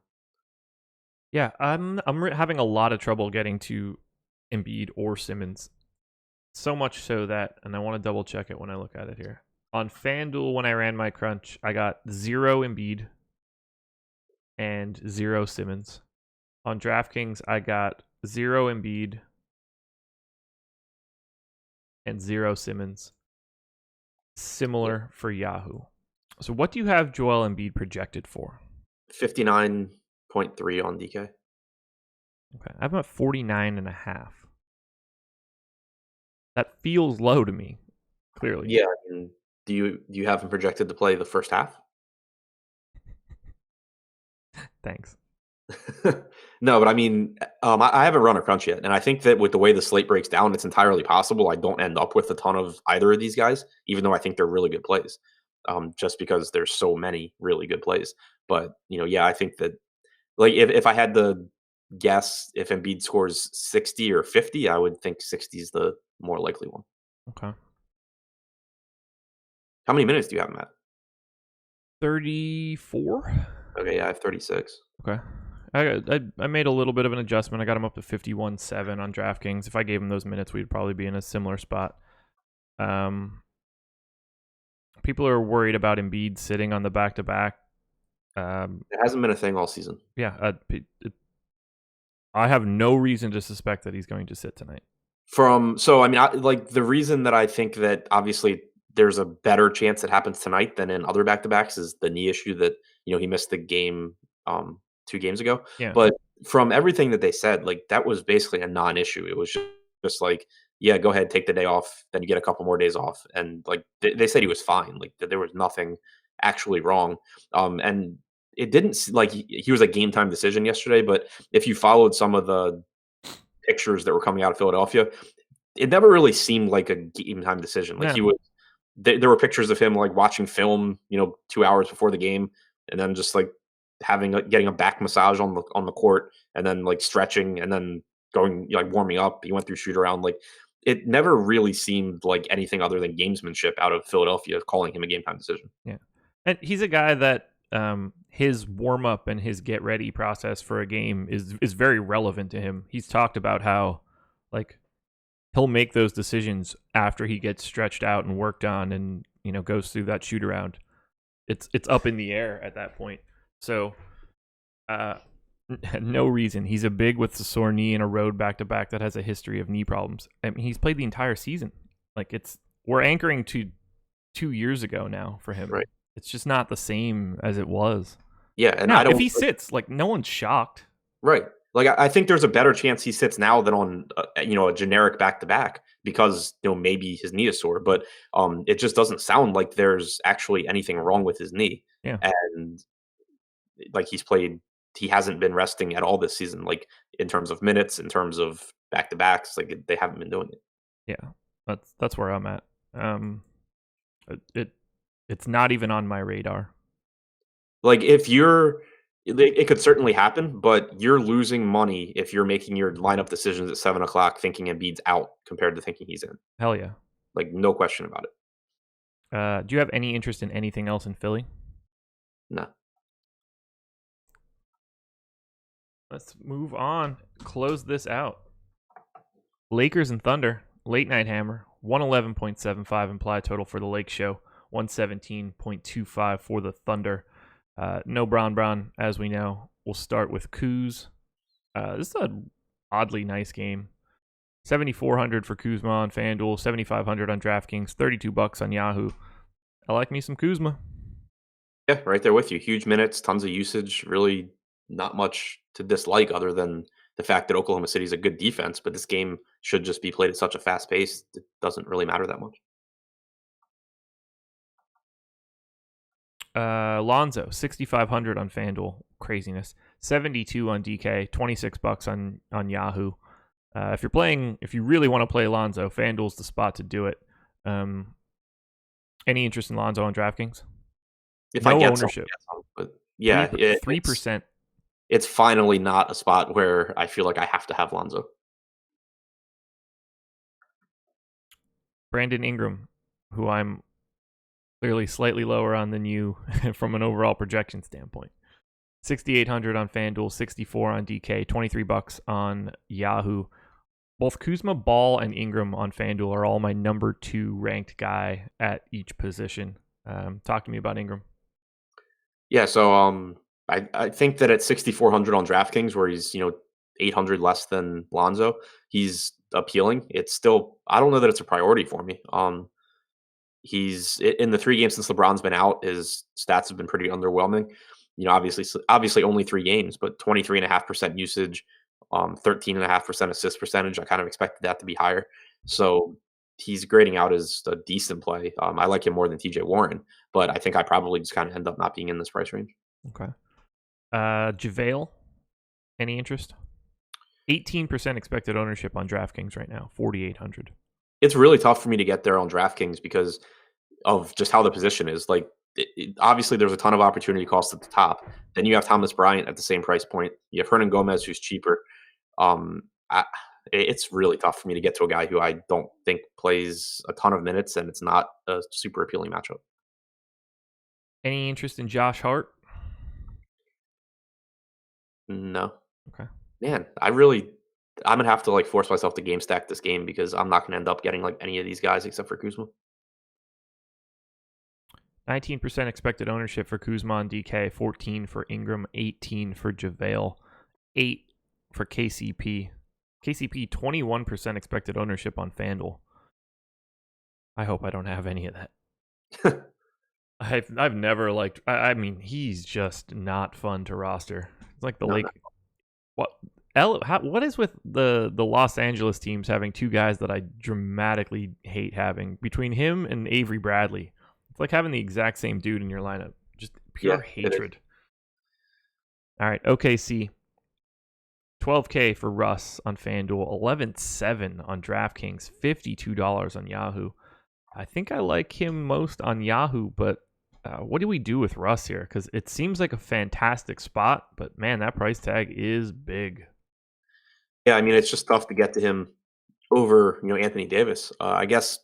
Yeah, I'm having a lot of trouble getting to Embiid or Simmons. So much so that, and I want to double check it when I look at it here. On FanDuel, when I ran my crunch, I got 0 Embiid and 0 Simmons. On DraftKings, I got 0 Embiid and 0 Simmons. Similar for Yahoo. So what do you have Joel Embiid projected for? 59.3 on DK. Okay, I'm at 49.5. That feels low to me, clearly. Yeah, do you have him projected to play the first half? Thanks. No, but I mean, I haven't run a crunch yet, and I think that with the way the slate breaks down, it's entirely possible I don't end up with a ton of either of these guys, even though I think they're really good plays, just because there's so many really good plays. But yeah, I think that like if I had to guess if Embiid scores 60 or 50, I would think 60 is the more likely one. Okay. How many minutes do you have him at? 34. Okay, yeah, I have 36. Okay. I made a little bit of an adjustment. I got him up to 51.7 on DraftKings. If I gave him those minutes, we'd probably be in a similar spot. People are worried about Embiid sitting on the back-to-back. It hasn't been a thing all season. Yeah, I have no reason to suspect that he's going to sit tonight. The reason that I think that obviously there's a better chance it happens tonight than in other back-to-backs is the knee issue that he missed the game 2 games ago. Yeah. But from everything that they said, like that was basically a non-issue. It was just like, yeah, go ahead, take the day off, then you get a couple more days off, and like they said he was fine. Like there was nothing actually wrong. And it didn't like he was a game time decision yesterday. But if you followed some of the pictures that were coming out of Philadelphia, it never really seemed like a game time decision. Like Yeah. he was. There were pictures of him like watching film, 2 hours before the game, and then just like getting a back massage on the court, and then like stretching, and then going warming up. He went through shoot around. Like it never really seemed like anything other than gamesmanship out of Philadelphia calling him a game time decision. Yeah, and he's a guy that his warm up and his get ready process for a game is very relevant to him. He's talked about how like he'll make those decisions after he gets stretched out and worked on and goes through that shoot around. It's up in the air at that point. So no reason. He's a big with a sore knee and a road back-to-back that has a history of knee problems. I mean, he's played the entire season. Like we're anchoring to 2 years ago now for him. Right. It's just not the same as it was. Yeah, and now, if he sits, like no one's shocked. Right. Like I think there's a better chance he sits now than on a generic back to back because maybe his knee is sore, but it just doesn't sound like there's actually anything wrong with his knee, Yeah. and like he hasn't been resting at all this season, like in terms of minutes, in terms of back to backs, like they haven't been doing it. Yeah, that's where I'm at. It's not even on my radar. Like it could certainly happen, but you're losing money if you're making your lineup decisions at 7 o'clock thinking Embiid's out compared to thinking he's in. Hell yeah. Like no question about it. Do you have any interest in anything else in Philly? No. Let's move on. Close this out. Lakers and Thunder. Late night hammer. 111.75 implied total for the Lake Show. 117.25 for the Thunder. No Brown, as we know. We'll start with Kuz. This is an oddly nice game. 7,400 for Kuzma on FanDuel, 7,500 on DraftKings, $32 on Yahoo. I like me some Kuzma. Yeah, right there with you. Huge minutes, tons of usage. Really, not much to dislike other than the fact that Oklahoma City is a good defense. But this game should just be played at such a fast pace; it doesn't really matter that much. Lonzo, 6,500 on FanDuel. Craziness. 72 on DK, $26 on Yahoo. If you really want to play Lonzo, FanDuel's the spot to do it. Any interest in Lonzo on DraftKings? If no I get ownership. Some, but yeah, 3%. It's finally not a spot where I feel like I have to have Lonzo. Brandon Ingram, who I'm clearly slightly lower on than you from an overall projection standpoint. 6,800 on FanDuel, 64 on DK, $23 on Yahoo. Both Kuzma, Ball, and Ingram on FanDuel are all my number 2 ranked guy at each position. Talk to me about Ingram. Yeah, so I think that at 6,400 on DraftKings, where he's 800 less than Lonzo, he's appealing. It's still, I don't know that it's a priority for me. He's in the 3 games since LeBron's been out, his stats have been pretty underwhelming. Obviously only 3 games, but 23.5% usage, 13.5% assist percentage. I kind of expected that to be higher. So he's grading out as a decent play. I like him more than TJ Warren, but I think I probably just kind of end up not being in this price range. Okay. JaVale, any interest? 18% expected ownership on DraftKings right now, 4,800. It's really tough for me to get there on DraftKings because of just how the position is. Like, obviously, there's a ton of opportunity cost at the top. Then you have Thomas Bryant at the same price point. You have Hernan Gomez, who's cheaper. It's really tough for me to get to a guy who I don't think plays a ton of minutes, and it's not a super appealing matchup. Any interest in Josh Hart? No. Okay. Man, I'm gonna have to force myself to game stack this game because I'm not gonna end up getting any of these guys except for Kuzma. 19% expected ownership for Kuzma on DK, 14 for Ingram, 18 for JaVale, 8 for KCP. KCP, 21% expected ownership on FanDuel. I hope I don't have any of that. I've never liked. I mean, he's just not fun to roster. It's like the Lake. What is with the Los Angeles teams having 2 guys that I dramatically hate having between him and Avery Bradley? It's like having the exact same dude in your lineup. Just pure hatred. All right, OKC. 12K for Russ on FanDuel, 11.7 on DraftKings, $52 on Yahoo. I think I like him most on Yahoo, but what do we do with Russ here? Because it seems like a fantastic spot, but man, that price tag is big. Yeah, I mean, it's just tough to get to him over, Anthony Davis. I guess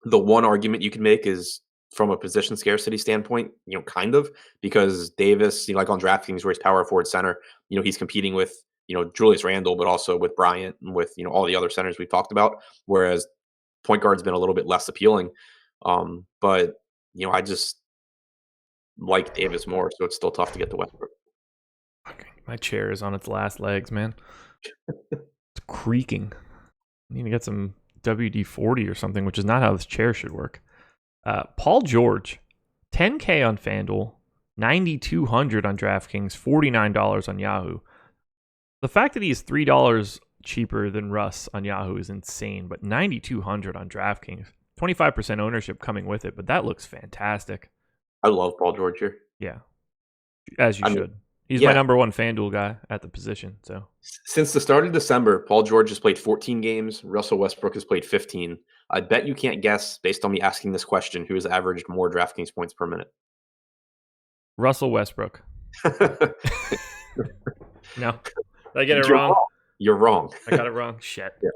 the one argument you can make is from a position scarcity standpoint, kind of, because Davis, like on DraftKings where he's power forward center, he's competing with, Julius Randle, but also with Bryant and with, all the other centers we've talked about, whereas point guard's been a little bit less appealing. But, I just like Davis more, so it's still tough to get to Westbrook. My chair is on its last legs, man. It's creaking. I need to get some WD-40 or something, which is not how this chair should work. Paul George, 10K on FanDuel, 9,200 on DraftKings, $49 on Yahoo. The fact that he's $3 cheaper than Russ on Yahoo is insane, but 9,200 on DraftKings. 25% ownership coming with it, but that looks fantastic. I love Paul George here. Yeah, as you should. He's yeah. my number one FanDuel guy at the position. So Since the start of December, Paul George has played 14 games. Russell Westbrook has played 15. I bet you can't guess, based on me asking this question, who has averaged more DraftKings points per minute. Russell Westbrook. No. Did I get it You're wrong? You're wrong. I got it wrong. Shit. Yeah.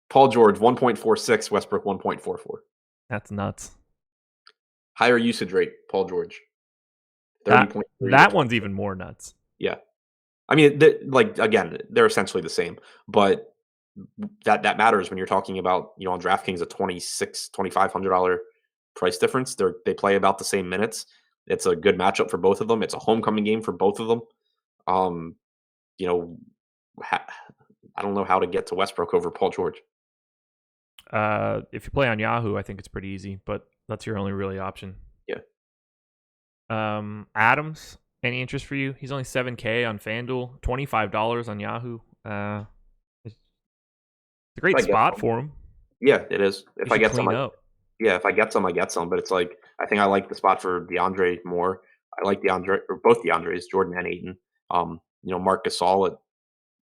Paul George, 1.46. Westbrook, 1.44. That's nuts. Higher usage rate, Paul George. That one's even more nuts. Yeah. I mean, again, they're essentially the same. But that matters when you're talking about, on DraftKings, a $2,500 price difference. They play about the same minutes. It's a good matchup for both of them. It's a homecoming game for both of them. I don't know how to get to Westbrook over Paul George. If you play on Yahoo, I think it's pretty easy, but that's your only really option. Yeah. Adams, any interest for you? He's only $7K on FanDuel, $25 on Yahoo. It's a great spot for him. Yeah, it is. If I get some, if I get some, but it's like, I think I like the spot for DeAndre more. I like DeAndre, or both DeAndres, Jordan and Ayton. Mark Gasol at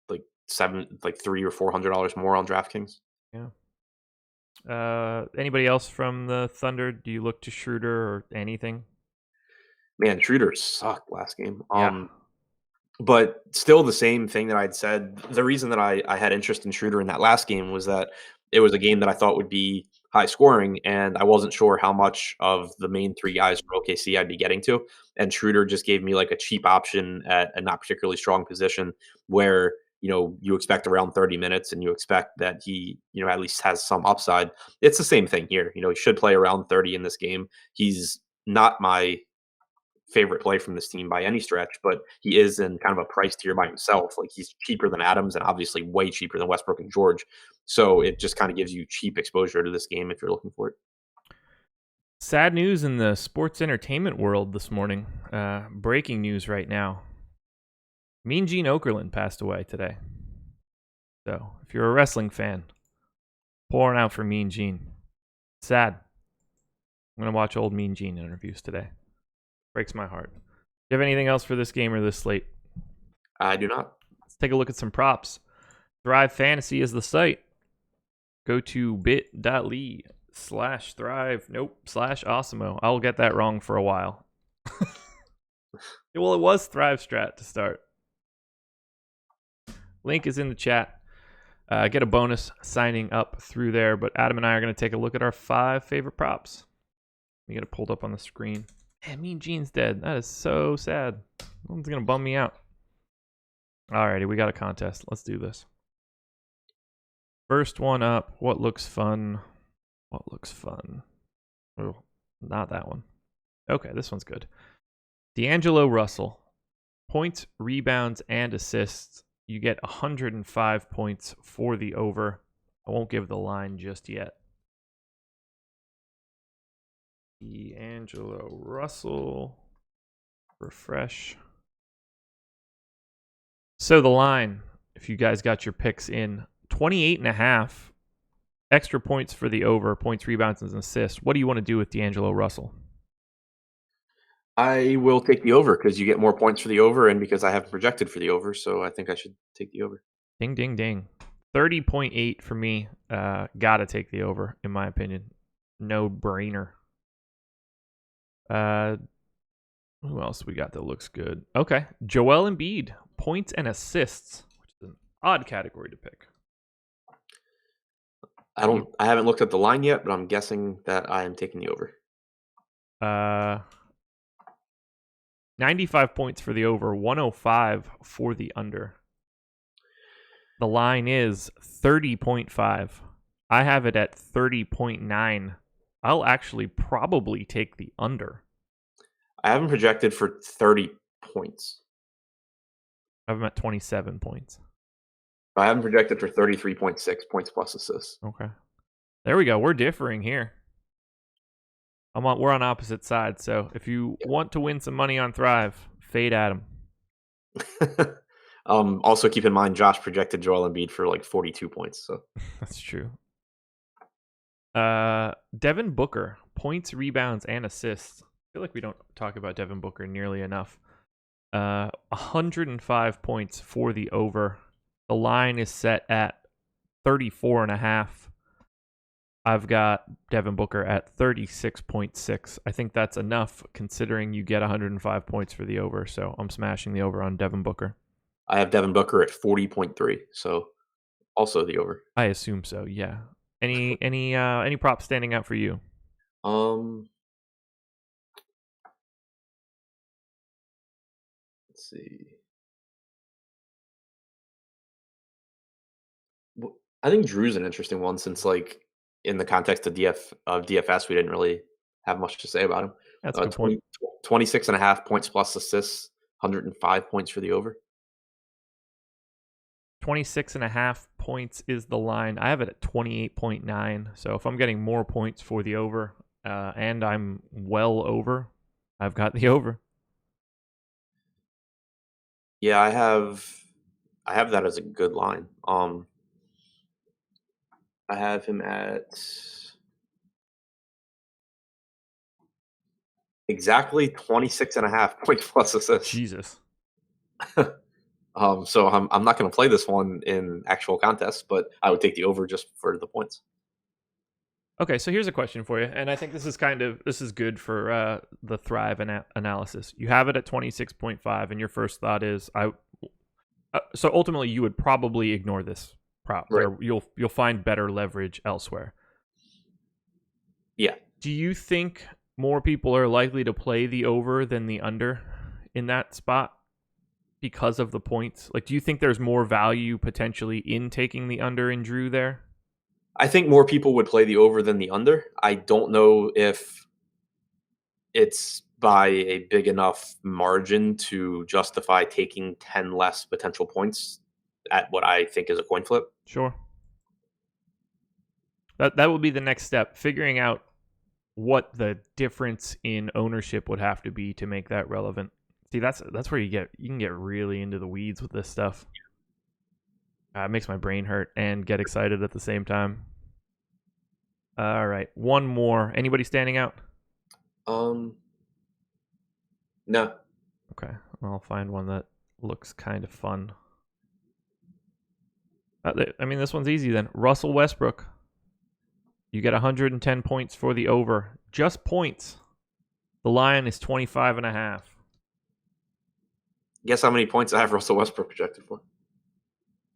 like $300 or $400 more on DraftKings. Yeah. Anybody else from the Thunder? Do you look to Schroeder or anything? Man, Schroeder sucked last game. But still the same thing that I'd said. The reason that I had interest in Schroeder in that last game was that it was a game that I thought would be high scoring, and I wasn't sure how much of the main three guys for OKC I'd be getting to. And Schroeder just gave me like a cheap option at a not particularly strong position where, you expect around 30 minutes and you expect that he, at least has some upside. It's the same thing here. He should play around 30 in this game. He's not my favorite play from this team by any stretch, but he is in kind of a price tier by himself. Like, he's cheaper than Adams and obviously way cheaper than Westbrook and George. So it just kind of gives you cheap exposure to this game if you're looking for it. Sad news in the sports entertainment world this morning. Breaking news right now. Mean Gene Okerlund passed away today. So if you're a wrestling fan, pouring out for Mean Gene. Sad. I'm going to watch old Mean Gene interviews today. Breaks my heart. Do you have anything else for this game or this slate? I do not. Let's take a look at some props. Thrive Fantasy is the site. Go to bit.ly/Thrive/Awesemo. I'll get that wrong for a while. Well, it was Thrive Strat to start. Link is in the chat. Get a bonus signing up through there. But Adam and I are going to take a look at our 5 favorite props. We get it pulled up on the screen. Man, Mean Gene's dead. That is so sad. One's going to bum me out. Alrighty, we got a contest. Let's do this. First one up. What looks fun? What looks fun? Oh, not that one. Okay, this one's good. D'Angelo Russell. Points, rebounds, and assists. You get 105 points for the over. I won't give the line just yet. D'Angelo Russell. Refresh. So the line, if you guys got your picks in, 28.5 extra points for the over, points, rebounds, and assists. What do you want to do with D'Angelo Russell? I will take the over because you get more points for the over and because I haven't projected for the over, so I think I should take the over. Ding, ding, ding. 30.8 for me. Gotta take the over, in my opinion. No brainer. Who else we got that looks good? Okay. Joel Embiid. Points and assists, which is an odd category to pick. I haven't looked at the line yet, but I'm guessing that I am taking the over. 95 points for the over, 105 for the under. The line is 30.5. I have it at 30.9. I'll actually probably take the under. I haven't projected for 30 points. I have them at 27 points. I haven't projected for 33.6 points plus assists. Okay. There we go. We're differing here. We're on opposite sides. So if you want to win some money on Thrive, fade Adam. Also keep in mind Josh projected Joel Embiid for like 42 points. So That's true. Devin Booker, points, rebounds, and assists. I feel like we don't talk about Devin Booker nearly enough. 105 points for the over. The line is set at 34.5. I've got Devin Booker at 36.6. I think that's enough considering you get 105 points for the over. So I'm smashing the over on Devin Booker. I have Devin Booker at 40.3. So also the over. I assume so. Yeah. Any props standing out for you? Let's see. I think Drew's an interesting one since, like, in the context of DFS, we didn't really have much to say about him. That's a good point. 26.5 points plus assists, 105 points for the over. 26.5 points is the line. I have it at 28.9. So if I'm getting more points for the over, and I'm well over, I've got the over. Yeah, I have that as a good line. I have him at exactly 26.5 points plus assists. Jesus. So I'm not going to play this one in actual contests, but I would take the over just for the points. Okay, so here's a question for you, and I think this is good for the Thrive analysis. You have it at 26.5, and your first thought is so ultimately you would probably ignore this prop, Right. or you'll find better leverage elsewhere. Yeah. Do you think more people are likely to play the over than the under in that spot because of the points? Like, do you think there's more value potentially in taking the under in Drew there? I think more people would play the over than the under. I don't know if it's by a big enough margin to justify taking 10 less potential points at what I think is a coin flip. Sure. That would be the next step, figuring out what the difference in ownership would have to be to make that relevant. See, that's where you can get really into the weeds with this stuff. It makes my brain hurt and get excited at the same time. All right, one more. Anybody standing out? No. Okay, I'll find one that looks kind of fun. I mean, this one's easy then. Russell Westbrook. You get 110 points for the over. Just points. The line is 25.5. Guess how many points I have Russell Westbrook projected for?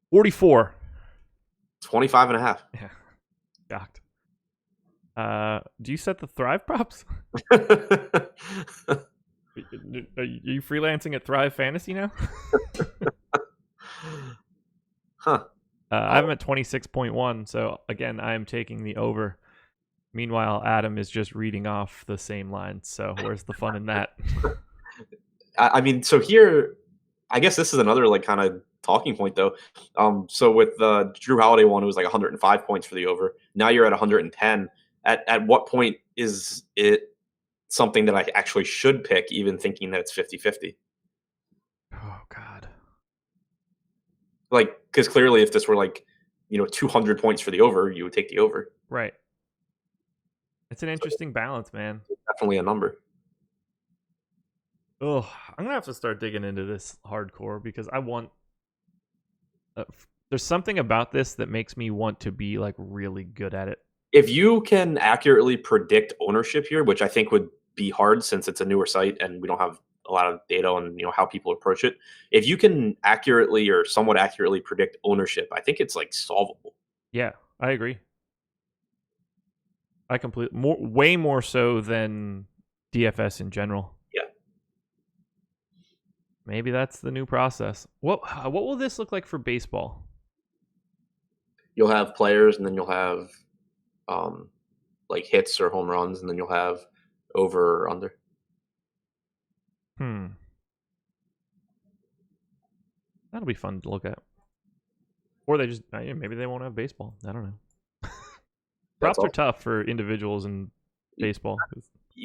44. 25.5. Yeah, shocked. Do you set the Thrive props? Are you freelancing at Thrive Fantasy now? Huh. I'm at 26.1, so again, I am taking the over. Meanwhile, Adam is just reading off the same lines, so where's the fun in that? I mean, so here, I guess this is another like kind of talking point though. So with the Drew Holiday one, it was like 105 points for the over. Now you're at 110. At what point is it something that I actually should pick, even thinking that it's 50-50? Oh, God. Like, because clearly if this were like, 200 points for the over, you would take the over. Right. It's an interesting balance, man. Definitely a number. Oh, I'm going to have to start digging into this hardcore because I want... there's something about this that makes me want to be like really good at it. If you can accurately predict ownership here, which I think would be hard since it's a newer site and we don't have a lot of data on how people approach it. If you can accurately or somewhat accurately predict ownership, I think it's like solvable. Yeah, I agree. Way more so than DFS in general. Yeah. Maybe that's the new process. What will this look like for baseball? You'll have players, and then you'll have like hits or home runs, and then you'll have over or under. That'll be fun to look at. Or they just maybe they won't have baseball. I don't know. Props are tough for individuals in baseball.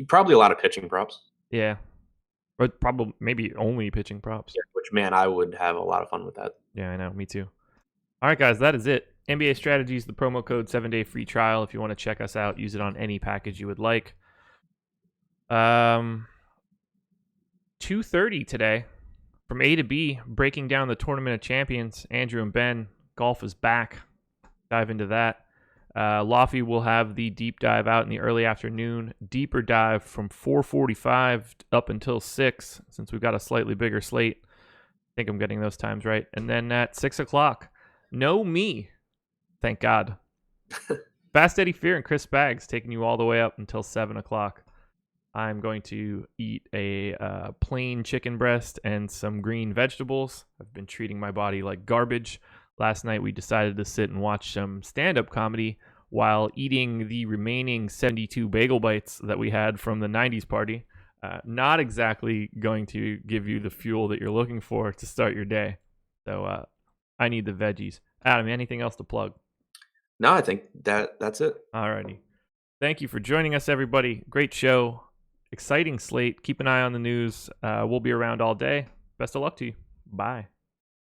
Probably a lot of pitching props. Yeah. Or probably maybe only pitching props. Yeah, which, man, I would have a lot of fun with that. Yeah, I know. Me too. All right, guys, that is it. NBA Strategies, the promo code 7-day free trial. If you want to check us out, use it on any package you would like. 2:30 today from A to B, breaking down the Tournament of Champions. Andrew and Ben, golf is back. Dive into that. Lofty will have the deep dive out in the early afternoon. Deeper dive from 4:45 up until 6, since we've got a slightly bigger slate. I think I'm getting those times right. And then at 6 o'clock, no me. Thank God. Fast Eddie Fear and Chris Baggs taking you all the way up until 7 o'clock. I'm going to eat a plain chicken breast and some green vegetables. I've been treating my body like garbage. Last night we decided to sit and watch some stand-up comedy while eating the remaining 72 bagel bites that we had from the 90s party. Not exactly going to give you the fuel that you're looking for to start your day. So I need the veggies. Adam, anything else to plug? No, I think that's it. Alrighty. Thank you for joining us, everybody. Great show. Exciting slate. Keep an eye on the news. We'll be around all day. Best of luck to you. Bye.